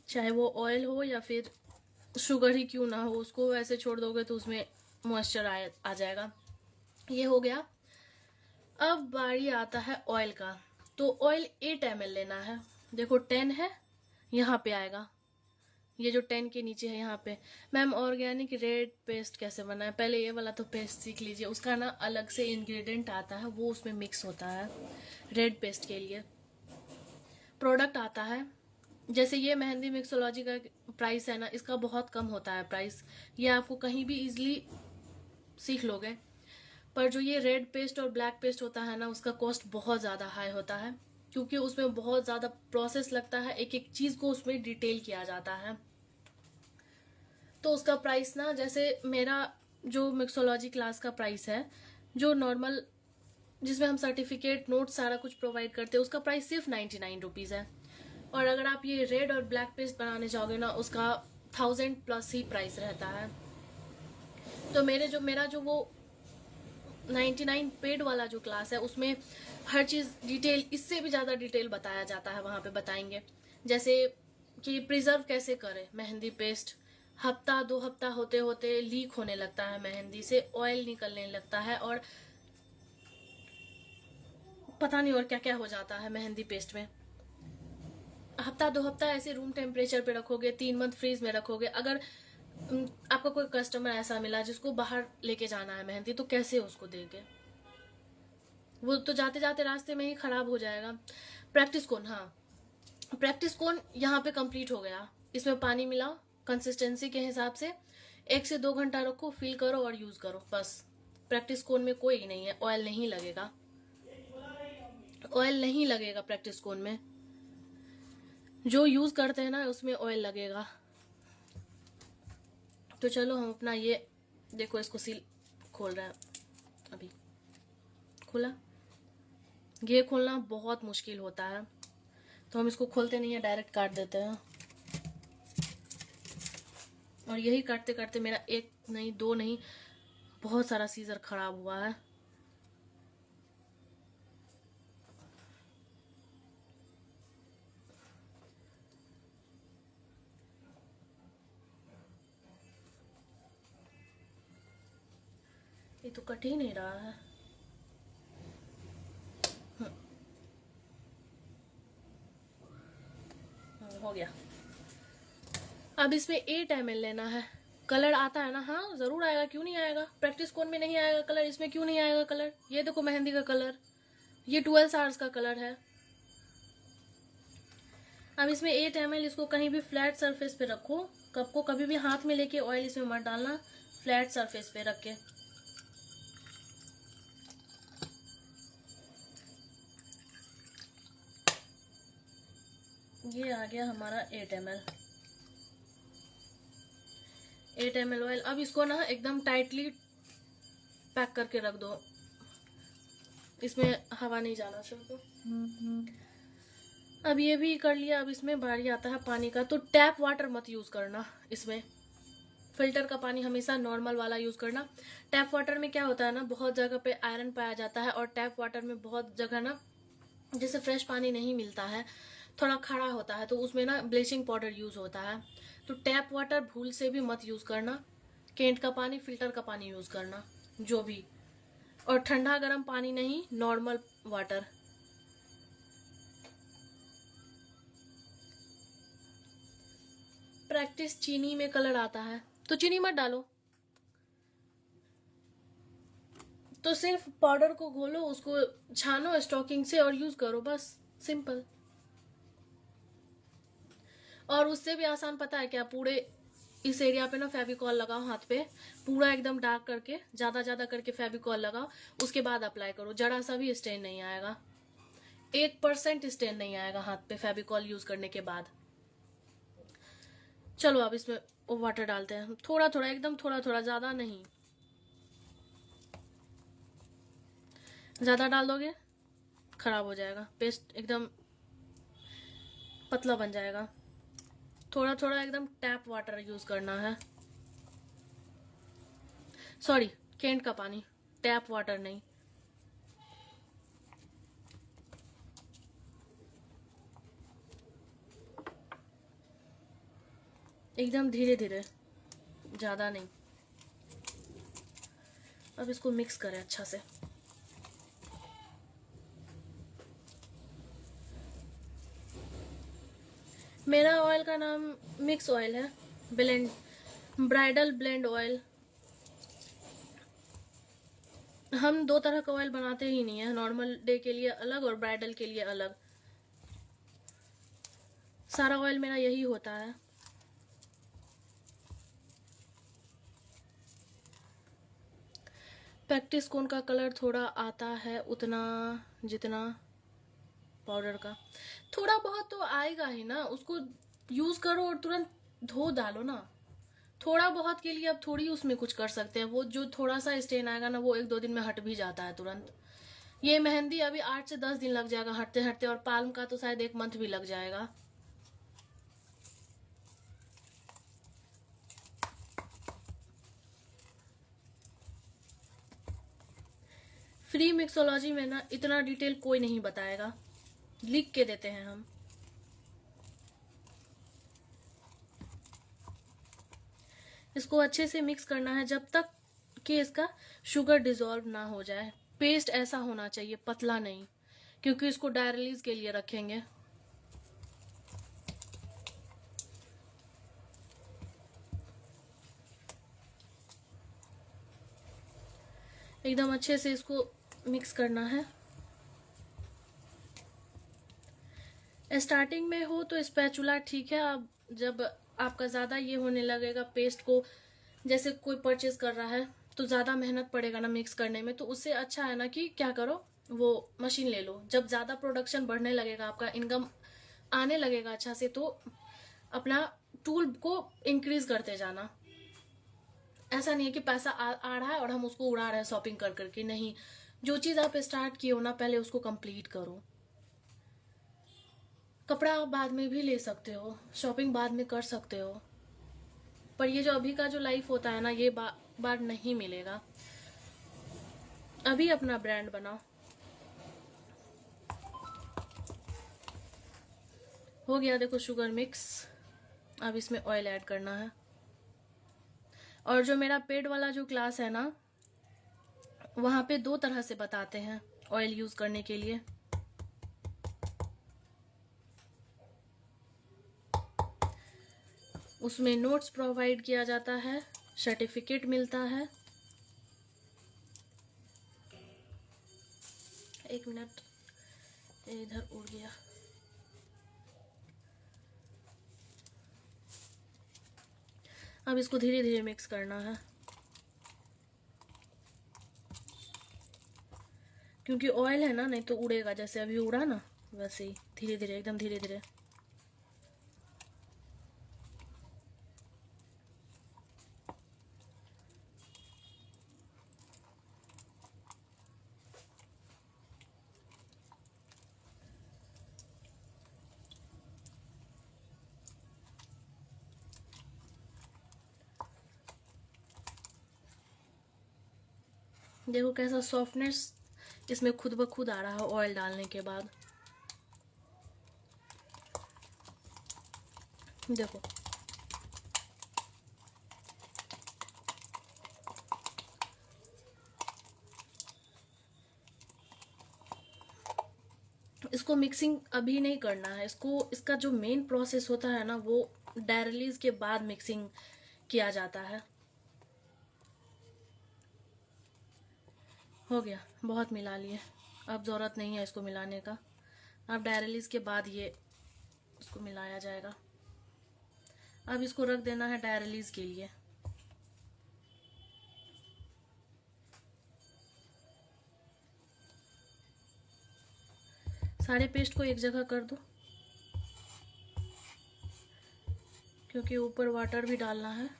चाहे वो ऑयल हो या फिर शुगर ही क्यों ना हो, उसको ऐसे छोड़ दोगे तो उसमें मॉइस्चर आ जाएगा। ये हो गया। अब बारी आता है ऑयल का। तो ऑयल 8 ml लेना है। देखो 10 है, यहाँ पे आएगा, ये जो 10 के नीचे है यहाँ पे। मैम ऑर्गेनिक रेड पेस्ट कैसे बनाए, पहले ये वाला तो पेस्ट सीख लीजिए, उसका ना अलग से इंग्रेडिएंट आता है, वो उसमें मिक्स होता है। रेड पेस्ट के लिए प्रोडक्ट आता है। जैसे ये मेहंदी मिक्सोलॉजी का प्राइस है ना, इसका बहुत कम होता है प्राइस, ये आपको कहीं भी इजिली सीख लोगे। पर जो ये रेड पेस्ट और ब्लैक पेस्ट होता है ना, उसका कॉस्ट बहुत ज़्यादा हाई होता है, क्योंकि उसमें बहुत ज़्यादा प्रोसेस लगता है, एक एक चीज़ को उसमें डिटेल किया जाता है। तो उसका प्राइस ना, जैसे मेरा जो मिक्सोलॉजी क्लास का प्राइस है, जो नॉर्मल जिसमें हम सर्टिफिकेट नोट सारा कुछ प्रोवाइड करते हैं, उसका प्राइस सिर्फ 99 रुपीज़ है। और अगर आप ये रेड और ब्लैक पेस्ट बनाने जाओगे ना, उसका 1000+ ही प्राइस रहता है। तो मेरा जो वो 99 पेड वाला जो क्लास है, उसमें हर चीज़ डिटेल, इससे भी ज़्यादा डिटेल बताया जाता है, वहाँ पे बताएंगे। जैसे कि प्रिजर्व कैसे करें मेहंदी पेस्ट, हफ्ता 2 हफ्ता होते होते लीक होने लगता है, मेहंदी से ऑयल निकलने लगता है, और पता नहीं और क्या क्या हो जाता है मेहंदी पेस्ट में। हफ्ता 2 हफ्ता ऐसे रूम टेम्परेचर पे रखोगे, 3 मंथ फ्रीज में रखोगे। अगर आपका कोई कस्टमर ऐसा मिला जिसको बाहर लेके जाना है मेहंदी, तो कैसे उसको देंगे, वो तो जाते जाते रास्ते में ही खराब हो जाएगा। प्रैक्टिस कोन, हाँ प्रैक्टिस कोन यहाँ पे कंप्लीट हो गया। इसमें पानी मिलाओ कंसिस्टेंसी के हिसाब से, 1 से 2 घंटा रखो, फिल करो और यूज करो, बस। प्रैक्टिस कोन में कोई नहीं है, ऑयल नहीं लगेगा, ऑयल नहीं लगेगा प्रैक्टिस कोन में। जो यूज करते हैं ना, उसमें ऑयल लगेगा। तो चलो हम अपना ये देखो, इसको सील खोल रहे हैं, अभी खोला। ये खोलना बहुत मुश्किल होता है, तो हम इसको खोलते नहीं है, डायरेक्ट काट देते हैं। और यही काटते काटते मेरा 1 नहीं 2 नहीं, बहुत सारा सीजर खराब हुआ है। ये तो कट ही नहीं रहा है। हो गया। अब इसमें 8 ml लेना है। कलर आता है ना, हाँ जरूर आएगा, क्यों नहीं आएगा। प्रैक्टिस कोन में नहीं आएगा कलर, इसमें क्यों नहीं आएगा कलर। ये देखो मेहंदी का कलर, ये 12 आवर्स का कलर है। अब इसमें 8 ml, इसको कहीं भी फ्लैट सरफेस पे रखो। कप को कभी भी हाथ में लेके ऑयल इसमें मत डालना, फ्लैट सरफेस पे रख के। ये आ गया हमारा 8 ml। 8 ml oil. अब इसको ना एकदम टाइटली पैक करके रख दो, इसमें हवा नहीं जाना चाहिए। अब ये भी कर लिया। अब इसमें बारी आता है पानी का। तो टैप वाटर मत यूज करना, इसमें फिल्टर का पानी हमेशा नॉर्मल वाला यूज करना। टैप वाटर में क्या होता है ना, बहुत जगह पे आयरन पाया जाता है, और टैप वाटर में बहुत जगह ना, जैसे फ्रेश पानी नहीं मिलता है, थोड़ा खड़ा होता है, तो उसमें ना ब्लीचिंग पाउडर यूज होता है। तो टैप वाटर भूल से भी मत यूज करना, केंट का पानी, फिल्टर का पानी यूज करना जो भी। और ठंडा गर्म पानी नहीं, नॉर्मल वाटर। प्रैक्टिस चीनी में कलर आता है, तो चीनी मत डालो, तो सिर्फ पाउडर को घोलो, उसको छानो स्टॉकिंग से और यूज करो, बस सिंपल। और उससे भी आसान पता है क्या, पूरे इस एरिया पे ना फेविकॉल लगाओ हाथ पे, पूरा एकदम डार्क करके, ज्यादा ज्यादा करके फेविकॉल लगाओ, उसके बाद अप्लाई करो, जरा सा भी स्टेन नहीं आएगा, 1% स्टेन नहीं आएगा हाथ पे फेविकॉल यूज करने के बाद। चलो अब इसमें वाटर डालते हैं, थोड़ा थोड़ा, एकदम थोड़ा थोड़ा, ज्यादा नहीं। ज्यादा डाल दोगे खराब हो जाएगा, पेस्ट एकदम पतला बन जाएगा। थोड़ा थोड़ा एकदम टैप वाटर यूज करना है, सॉरी केंट का पानी, टैप वाटर नहीं। एकदम धीरे धीरे, ज्यादा नहीं। अब इसको मिक्स करें अच्छा से। मेरा ऑयल का नाम मिक्स ऑयल है, ब्लेंड, ब्राइडल ब्लेंड ऑयल। हम दो तरह का ऑयल बनाते ही नहीं है, नॉर्मल डे के लिए अलग और ब्राइडल के लिए अलग। सारा ऑयल मेरा यही होता है। प्रैक्टिस कोन का कलर थोड़ा आता है, उतना जितना पाउडर का। थोड़ा बहुत तो आएगा ही ना, उसको यूज करो और तुरंत धो डालो ना। थोड़ा बहुत के लिए अब थोड़ी उसमें कुछ कर सकते हैं, वो जो थोड़ा सा स्टेन आएगा ना वो 1-2 दिन में हट भी जाता है तुरंत। ये मेहंदी अभी 8 से 10 दिन लग जाएगा हटते हटते, और पाल्म का तो शायद 1 मंथ भी लग जाएगा। फ्री मिक्सोलॉजी में ना इतना डिटेल कोई नहीं बताएगा, लिख के देते हैं हम। इसको अच्छे से मिक्स करना है जब तक कि इसका शुगर डिसॉल्व ना हो जाए। पेस्ट ऐसा होना चाहिए, पतला नहीं, क्योंकि इसको ड्राई रिलीज के लिए रखेंगे। एकदम अच्छे से इसको मिक्स करना है। स्टार्टिंग में हो तो स्पैचुला ठीक है, अब जब आपका ज्यादा ये होने लगेगा पेस्ट को, जैसे कोई परचेज कर रहा है तो ज्यादा मेहनत पड़ेगा ना मिक्स करने में, तो उससे अच्छा है ना कि क्या करो, वो मशीन ले लो। जब ज्यादा प्रोडक्शन बढ़ने लगेगा, आपका इनकम आने लगेगा अच्छा से, तो अपना टूल को इंक्रीज करते जाना। ऐसा नहीं है कि पैसा आ रहा है और हम उसको उड़ा रहे हैं शॉपिंग कर करके, नहीं। जो चीज आप स्टार्ट किए हो ना, पहले उसको कंप्लीट करो। कपड़ा आप बाद में भी ले सकते हो, शॉपिंग बाद में कर सकते हो, पर ये जो अभी का जो लाइफ होता है ना, ये बार नहीं मिलेगा। अभी अपना ब्रांड बनाओ। हो गया देखो शुगर मिक्स। अब इसमें ऑयल ऐड करना है। और जो मेरा पेड वाला जो क्लास है ना, वहां पे 2 तरह से बताते हैं ऑयल यूज करने के लिए। उसमें नोट्स प्रोवाइड किया जाता है, सर्टिफिकेट मिलता है। 1 मिनट, इधर उड़ गया। अब इसको धीरे धीरे मिक्स करना है, क्योंकि ऑयल है ना, नहीं तो उड़ेगा। जैसे अभी उड़ा ना, वैसे ही धीरे धीरे, एकदम धीरे धीरे। देखो कैसा सॉफ्टनेस इसमें खुद ब खुद आ रहा है ऑयल डालने के बाद। देखो इसको मिक्सिंग अभी नहीं करना है, इसको, इसका जो मेन प्रोसेस होता है ना, वो ड्राई रिलीज के बाद मिक्सिंग किया जाता है। हो गया, बहुत मिला लिए, अब जरूरत नहीं है इसको मिलाने का। अब ड्राई रिलीज के बाद ये इसको मिलाया जाएगा। अब इसको रख देना है ड्राई रिलीज के लिए। सारे पेस्ट को एक जगह कर दो, क्योंकि ऊपर वाटर भी डालना है।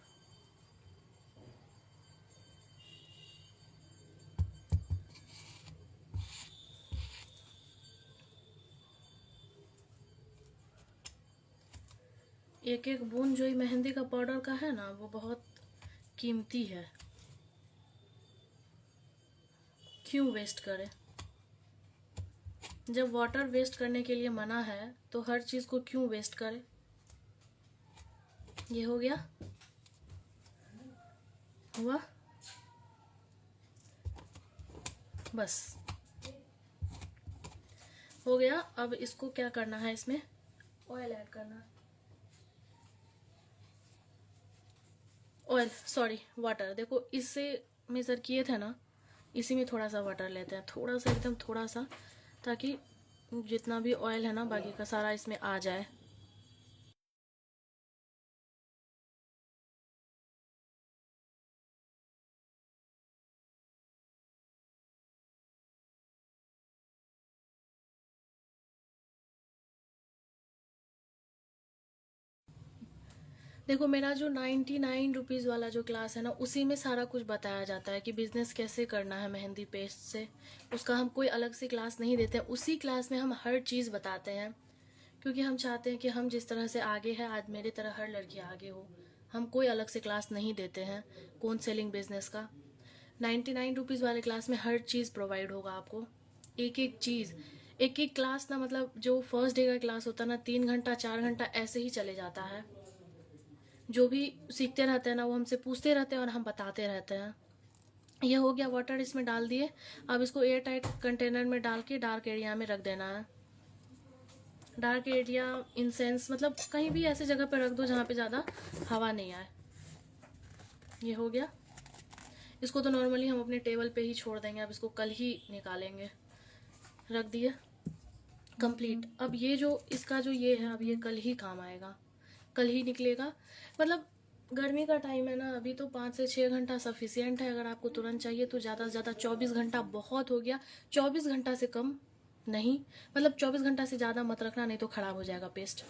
एक एक बूंद जो ये मेहंदी का पाउडर का है ना, वो बहुत कीमती है। क्यों वेस्ट करें? जब वाटर वेस्ट करने के लिए मना है तो हर चीज को क्यों वेस्ट करें? ये हो गया, हुआ, बस हो गया। अब इसको क्या करना है, इसमें ऑयल ऐड करना है। Oil, sorry, water. देखो इससे मेजर किए थे ना, इसी में थोड़ा सा वाटर लेते हैं, थोड़ा सा, एकदम थोड़ा सा, ताकि जितना भी ऑयल है ना बाकी का सारा इसमें आ जाए। देखो मेरा जो 99 रुपीज़ वाला जो क्लास है ना, उसी में सारा कुछ बताया जाता है कि बिजनेस कैसे करना है मेहंदी पेस्ट से। उसका हम कोई अलग से क्लास नहीं देते हैं, उसी क्लास में हम हर चीज़ बताते हैं, क्योंकि हम चाहते हैं कि हम जिस तरह से आगे है, आज मेरी तरह हर लड़की आगे हो। हम कोई अलग से क्लास नहीं देते हैं कौन सेलिंग बिजनेस का। 99 रुपीज़ वाले क्लास में हर चीज़ प्रोवाइड होगा आपको, एक एक चीज़। एक एक क्लास ना, मतलब जो फर्स्ट डे का क्लास होता है ना, 3 घंटा 4 घंटा ऐसे ही चले जाता है। जो भी सीखते रहते हैं ना, वो हमसे पूछते रहते हैं और हम बताते रहते हैं। ये हो गया, वाटर इसमें डाल दिए। अब इसको एयर टाइट कंटेनर में डाल के डार्क एरिया में रख देना है। डार्क एरिया इन सेंस मतलब कहीं भी ऐसे जगह पे रख दो जहाँ पे ज़्यादा हवा नहीं आए। ये हो गया। इसको तो नॉर्मली हम अपने टेबल पे ही छोड़ देंगे, अब इसको कल ही निकालेंगे। रख दिए, कंप्लीट। अब ये जो इसका जो ये है, अब ये कल ही काम आएगा, कल ही निकलेगा। मतलब गर्मी का टाइम है ना, अभी तो 5 से 6 घंटा सफिशियंट है। अगर आपको तुरंत चाहिए तो ज़्यादा से ज़्यादा 24 घंटा बहुत हो गया। 24 घंटा से कम नहीं, मतलब 24 घंटा से ज़्यादा मत रखना, नहीं तो ख़राब हो जाएगा पेस्ट।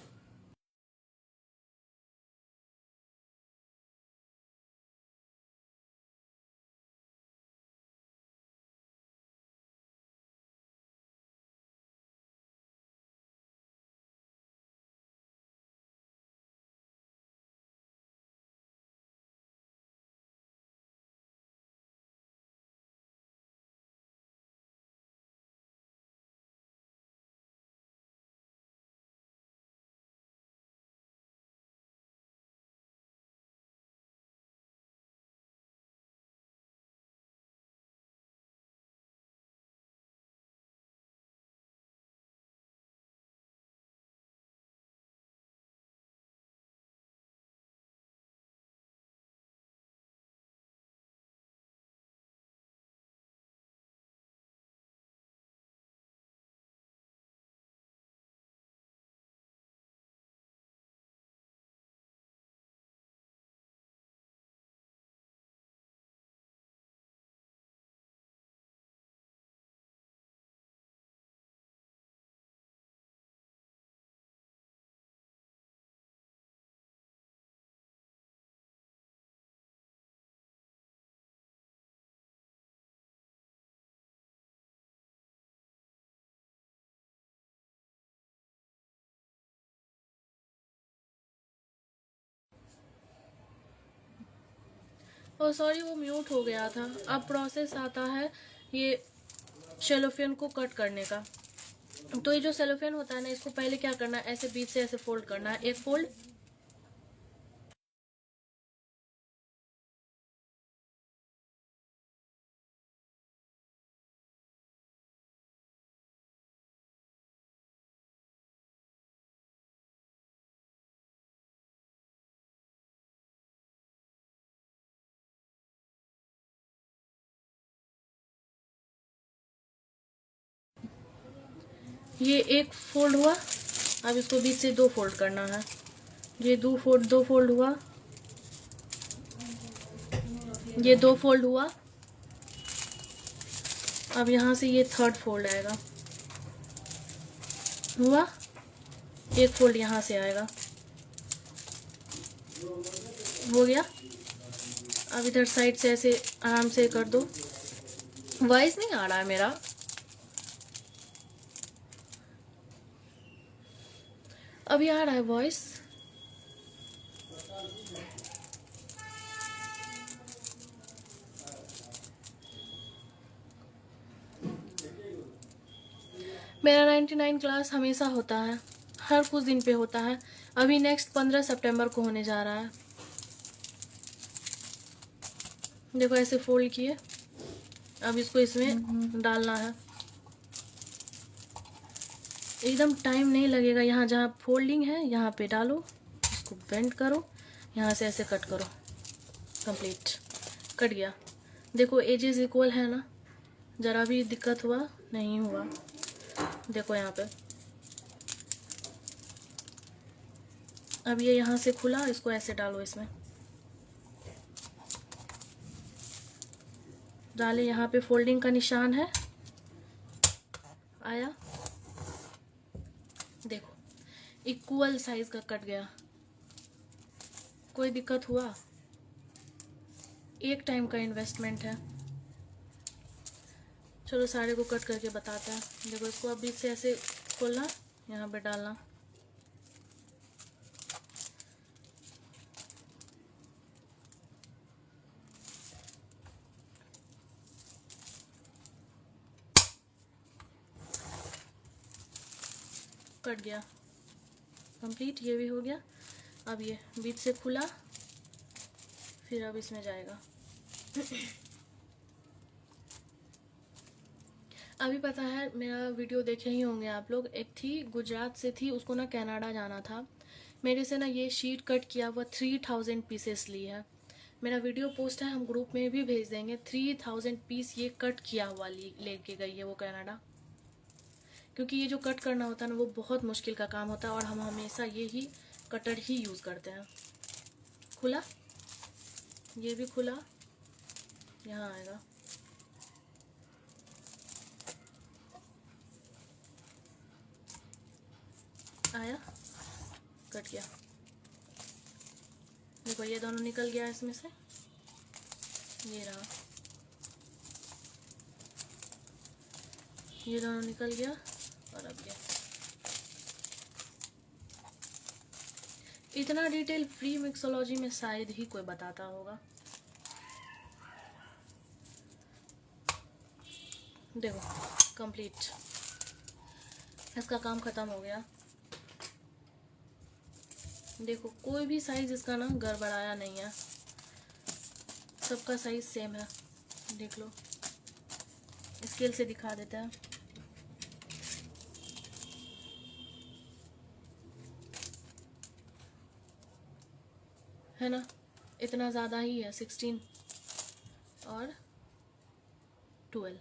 और सॉरी, वो म्यूट हो गया था। अब प्रोसेस आता है ये सेलोफेन को कट करने का। तो ये जो सेलोफेन होता है ना, इसको पहले क्या करना है, ऐसे बीच से ऐसे फोल्ड करना है, एक फोल्ड। ये एक फोल्ड हुआ। अब इसको बीच से 2 फोल्ड करना है। ये 2 फोल्ड हुआ, ये 2 फोल्ड हुआ। अब यहाँ से ये 3rd फोल्ड आएगा, हुआ। एक फोल्ड यहाँ से आएगा, हो गया। अब इधर साइड से ऐसे आराम से कर दो। वॉइस नहीं आ रहा है मेरा? अभी आ रहा है वॉइस? मेरा 99 क्लास हमेशा होता है, हर कुछ दिन पे होता है। अभी नेक्स्ट 15 सितंबर को होने जा रहा है। देखो ऐसे फोल्ड किए, अब इसको इसमें डालना है। एकदम टाइम नहीं लगेगा। यहाँ जहाँ फोल्डिंग है यहाँ पे डालो, इसको बेंड करो, यहाँ से ऐसे कट करो। कंप्लीट कट गया। देखो एजेस इक्वल है ना, ज़रा भी दिक्कत हुआ नहीं हुआ। देखो यहाँ पे अब ये यहाँ से खुला, इसको ऐसे डालो, इसमें डाले। यहाँ पे फोल्डिंग का निशान है, आया। देखो इक्वल साइज का कट गया। कोई दिक्कत हुआ? एक टाइम का इन्वेस्टमेंट है। चलो सारे को कट करके बताते हैं। देखो इसको अभी से ऐसे खोलना, यहाँ पे डालना, कट गया कंप्लीट। ये भी हो गया। अब ये बीच से खुला, फिर अब इसमें जाएगा। अभी पता है, मेरा वीडियो देखे ही होंगे आप लोग। एक थी गुजरात से थी, उसको ना कनाडा जाना था। मेरे से ना ये शीट कट किया हुआ 3000 पीसेस ली है। मेरा वीडियो पोस्ट है, हम ग्रुप में भी भेज देंगे। 3000 पीस ये कट किया हुआ लेके गई है वो कनाडा। क्योंकि ये जो कट करना होता है ना, वो बहुत मुश्किल का काम होता है, और हम हमेशा ये ही कटर ही यूज़ करते हैं। खुला, ये भी खुला, यहाँ आएगा। आया, कट गया। देखो ये दोनों निकल गया इसमें से, ये रहा, ये दोनों निकल गया। और अब ये इतना डिटेल फ्री मिक्सोलॉजी में शायद ही कोई बताता होगा। देखो कंप्लीट, इसका काम खत्म हो गया। देखो कोई भी साइज इसका ना गड़बड़ाया नहीं है, सबका साइज सेम है। देख लो, स्केल से दिखा देता है। है ना, इतना ज़्यादा ही है, 16 और 12।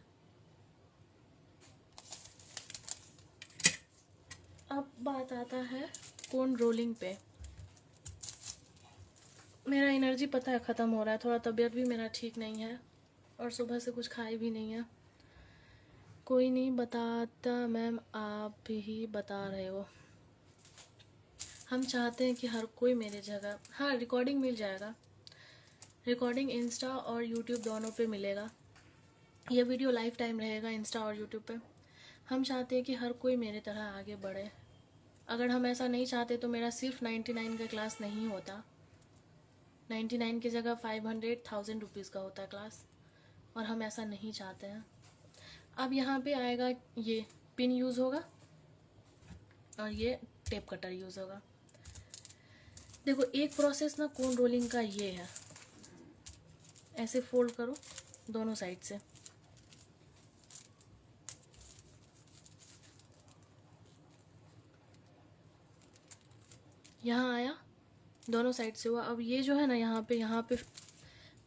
अब बात आता है कोन रोलिंग पे। मेरा एनर्जी पता है ख़त्म हो रहा है, थोड़ा तबीयत भी मेरा ठीक नहीं है, और सुबह से कुछ खाई भी नहीं है। कोई नहीं बताता मैम, आप ही बता रहे हो। हम चाहते हैं कि हर कोई मेरे जगह, हाँ रिकॉर्डिंग मिल जाएगा, रिकॉर्डिंग इंस्टा और यूट्यूब दोनों पे मिलेगा। ये वीडियो लाइफ टाइम रहेगा इंस्टा और यूट्यूब पे। हम चाहते हैं कि हर कोई मेरे तरह आगे बढ़े। अगर हम ऐसा नहीं चाहते तो मेरा सिर्फ 99 का क्लास नहीं होता। 99 की जगह 500,000 रुपीज़ का होता है क्लास, और हम ऐसा नहीं चाहते हैं। अब यहाँ पे आएगा, ये पिन यूज़ होगा और ये टेप कटर यूज़ होगा। देखो एक प्रोसेस ना कोन रोलिंग का ये है, ऐसे फोल्ड करो दोनों साइड से, यहाँ आया, दोनों साइड से हुआ। अब ये जो है ना, यहाँ पे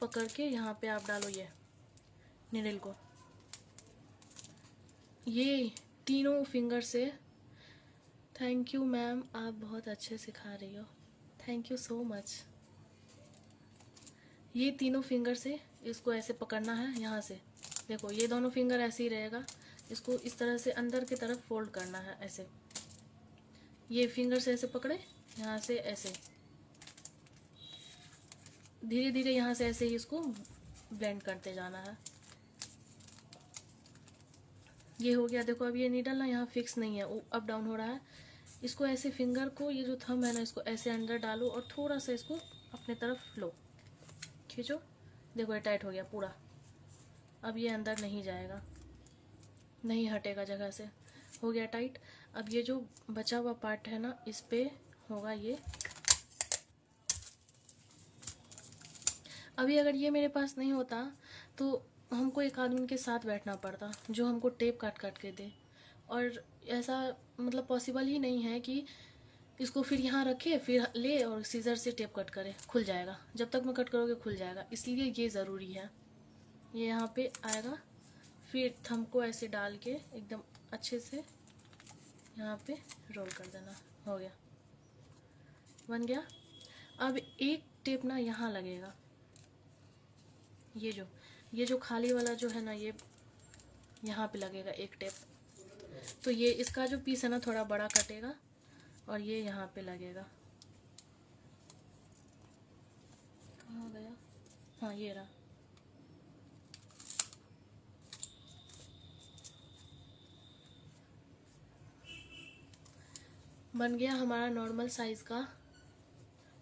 पकड़ के यहाँ पे आप डालो ये निडल को, ये तीनों फिंगर से। थैंक यू मैम, आप बहुत अच्छे सिखा रही हो, थैंक यू सो मच। ये तीनों फिंगर से इसको ऐसे पकड़ना है यहाँ से। देखो ये दोनों फिंगर ऐसे ही रहेगा, इसको इस तरह से अंदर की तरफ फोल्ड करना है ऐसे। ये फिंगर से ऐसे पकड़े, यहाँ से ऐसे धीरे धीरे यहाँ से ऐसे ही इसको ब्लेंड करते जाना है। ये हो गया। देखो अब ये नीडल ना यहाँ फिक्स नहीं है, वो अप डाउन हो रहा है। इसको ऐसे फिंगर को, ये जो थंब है ना, इसको ऐसे अंदर डालो और थोड़ा सा इसको अपने तरफ लो, खींचो। देखो ये टाइट हो गया पूरा, अब ये अंदर नहीं जाएगा। नहीं हटेगा जगह से। हो गया टाइट। अब ये जो बचा हुआ पार्ट है ना, इस पे होगा ये। अभी अगर ये मेरे पास नहीं होता तो हमको एक आदमी के साथ बैठना पड़ता जो हमको टेप काट काट के दे, और ऐसा मतलब पॉसिबल ही नहीं है कि इसको फिर यहाँ रखे फिर ले और सीजर से टेप कट करे। खुल जाएगा, जब तक मैं कट करोगे खुल जाएगा, इसलिए ये ज़रूरी है। ये यहाँ पे आएगा, फिर थंब को ऐसे डाल के एकदम अच्छे से यहाँ पे रोल कर देना। हो गया, बन गया। अब एक टेप ना यहाँ लगेगा, ये जो खाली वाला जो है ना, ये यहाँ पे लगेगा एक टेप। तो ये इसका जो पीस है ना थोड़ा बड़ा कटेगा और ये यहाँ पे लगेगा। कहाँ गया? हाँ ये रहा। बन गया हमारा नॉर्मल साइज़ का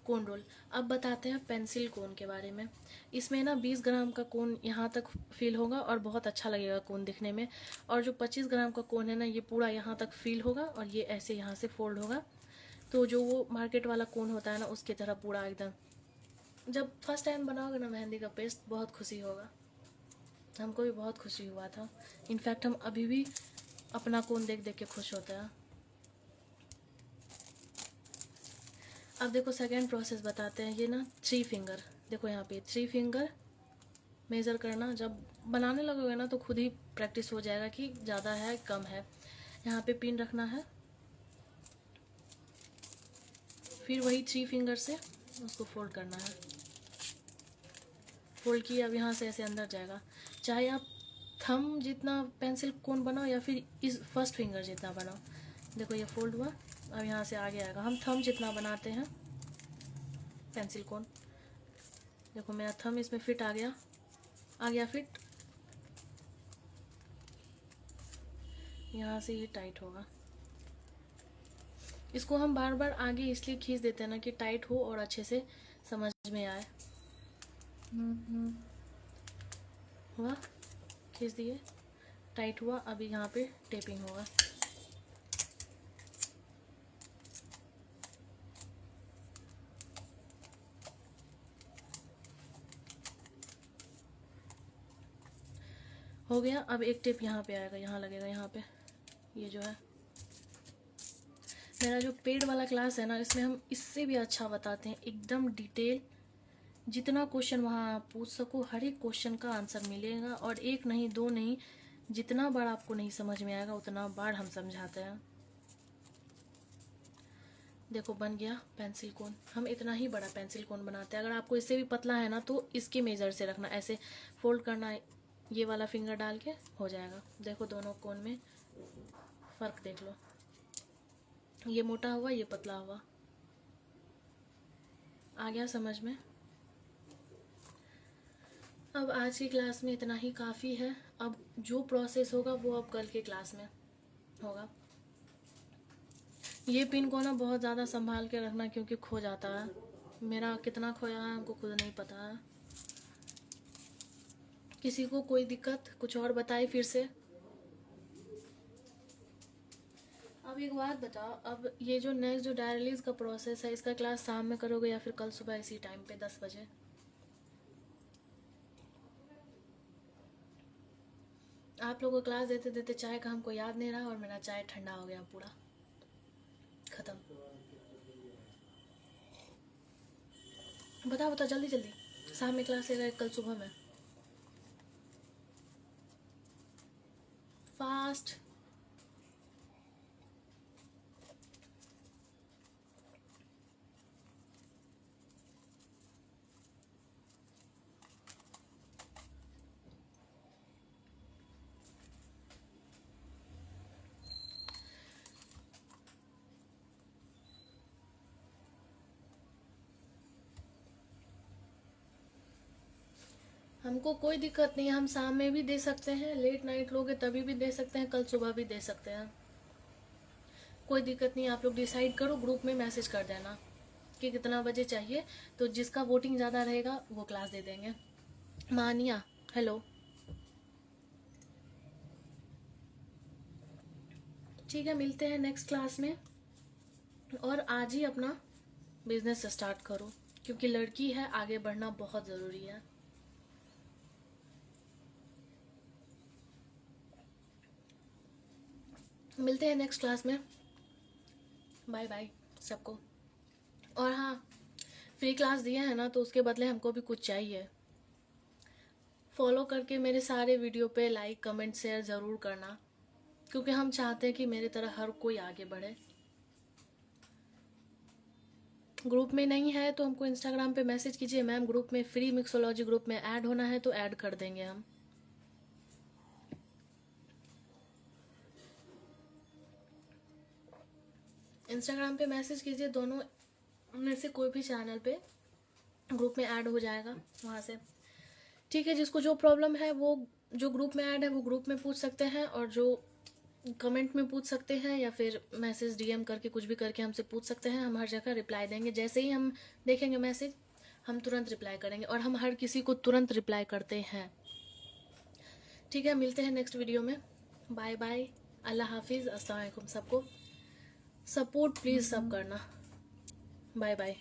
कोन रोल। अब बताते हैं पेंसिल कोन के बारे में। इसमें ना 20 ग्राम का कोन यहाँ तक फील होगा और बहुत अच्छा लगेगा कोन दिखने में। और जो 25 ग्राम का कोन है ना, ये पूरा यहाँ तक फील होगा और ये ऐसे यहाँ से फोल्ड होगा। तो जो वो मार्केट वाला कोन होता है ना, उसकी तरह पूरा एकदम। जब फर्स्ट टाइम बनाओगे ना मेहंदी का पेस्ट, बहुत खुशी होगा। हमको भी बहुत खुशी हुआ था। इनफैक्ट हम अभी भी अपना कोन देख देख के खुश होते हैं। अब देखो सेकेंड प्रोसेस बताते हैं। ये ना 3 फिंगर, देखो यहाँ पे 3 फिंगर मेज़र करना। जब बनाने लगोगे ना तो खुद ही प्रैक्टिस हो जाएगा कि ज़्यादा है कम है। यहाँ पे पिन रखना है, फिर वही 3 फिंगर से उसको फोल्ड करना है। फोल्ड किया, अब यहाँ से ऐसे अंदर जाएगा। चाहे आप थंब जितना पेंसिल कोन बनाओ या फिर इस फर्स्ट फिंगर जितना बनाओ। देखो ये फोल्ड हुआ, अब यहाँ से आगे आएगा। हम थंब जितना बनाते हैं पेंसिल कोन, देखो मेरा थंब इसमें फिट आ गया फिट। यहाँ से ये टाइट होगा। इसको हम बार बार आगे इसलिए खींच देते हैं ना कि टाइट हो और अच्छे से समझ में आए। हुआ, खींच दिए, टाइट हुआ। अभी यहाँ पे टेपिंग होगा। हो गया। अब एक टेप यहाँ पे आएगा, यहाँ लगेगा, यहाँ पे। ये जो है मेरा जो पेड वाला क्लास है ना, इसमें हम इससे भी अच्छा बताते हैं, एकदम डिटेल। जितना क्वेश्चन वहाँ आप पूछ सको, हर एक क्वेश्चन का आंसर मिलेगा। और एक नहीं दो नहीं, जितना बार आपको नहीं समझ में आएगा उतना बार हम समझाते हैं। देखो बन गया पेंसिल कोन। हम इतना ही बड़ा पेंसिल कोन बनाते हैं। अगर आपको इससे भी पतला है ना तो इसके मेजर से रखना, ऐसे फोल्ड करना, ये वाला फिंगर डाल के हो जाएगा। देखो दोनों कोन में फ़र्क देख लो, ये मोटा हुआ ये पतला हुआ। आ गया समझ में? अब आज की क्लास में इतना ही काफ़ी है। अब जो प्रोसेस होगा वो अब कल के क्लास में होगा। ये पिन को ना बहुत ज़्यादा संभाल के रखना क्योंकि खो जाता है। मेरा कितना खोया है हमको खुद नहीं पता है। किसी को कोई दिक्कत कुछ और बताए फिर से। अब एक बात बताओ, अब ये जो नेक्स्ट जो डायलिसिस का प्रोसेस है, इसका क्लास शाम में करोगे या फिर कल सुबह इसी टाइम पे 10 बजे? आप लोगों को क्लास देते देते चाय का हमको याद नहीं रहा और मेरा चाय ठंडा हो गया, पूरा खत्म। बताओ बताओ जल्दी जल्दी। शाम में क्लास लेगा कल सुबह में? फास्ट। हमको कोई दिक्कत नहीं है, हम शाम में भी दे सकते हैं, लेट नाइट लोगे तभी भी दे सकते हैं, कल सुबह भी दे सकते हैं। कोई दिक्कत नहीं, आप लोग डिसाइड करो, ग्रुप में मैसेज कर देना कि कितना बजे चाहिए। तो जिसका वोटिंग ज़्यादा रहेगा वो क्लास दे देंगे। मानिया, हेलो। ठीक है, मिलते हैं नेक्स्ट क्लास में। और आज ही अपना बिजनेस स्टार्ट करो, क्योंकि लड़की है, आगे बढ़ना बहुत ज़रूरी है। मिलते हैं नेक्स्ट क्लास में। बाय बाय सबको। और हाँ, फ्री क्लास दिए हैं ना, तो उसके बदले हमको भी कुछ चाहिए। फॉलो करके मेरे सारे वीडियो पे लाइक कमेंट शेयर ज़रूर करना, क्योंकि हम चाहते हैं कि मेरी तरह हर कोई आगे बढ़े। ग्रुप में नहीं है तो हमको इंस्टाग्राम पे मैसेज कीजिए, मैम ग्रुप में फ्री मिक्सोलॉजी ग्रुप में ऐड होना है, तो ऐड कर देंगे हम। इंस्टाग्राम पे मैसेज कीजिए, दोनों में से कोई भी चैनल पे ग्रुप में ऐड हो जाएगा वहाँ से। ठीक है, जिसको जो प्रॉब्लम है वो जो ग्रुप में ऐड है वो ग्रुप में पूछ सकते हैं, और जो कमेंट में पूछ सकते हैं, या फिर मैसेज डीएम करके कुछ भी करके हमसे पूछ सकते हैं। हम हर जगह रिप्लाई देंगे, जैसे ही हम देखेंगे मैसेज हम तुरंत रिप्लाई करेंगे, और हम हर किसी को तुरंत रिप्लाई करते हैं। ठीक है, मिलते हैं नेक्स्ट वीडियो में। बाय बाय, अल्लाह हाफिज़, अस्सलाम वालेकुम सबको। सपोर्ट प्लीज़ सब करना। Bye bye.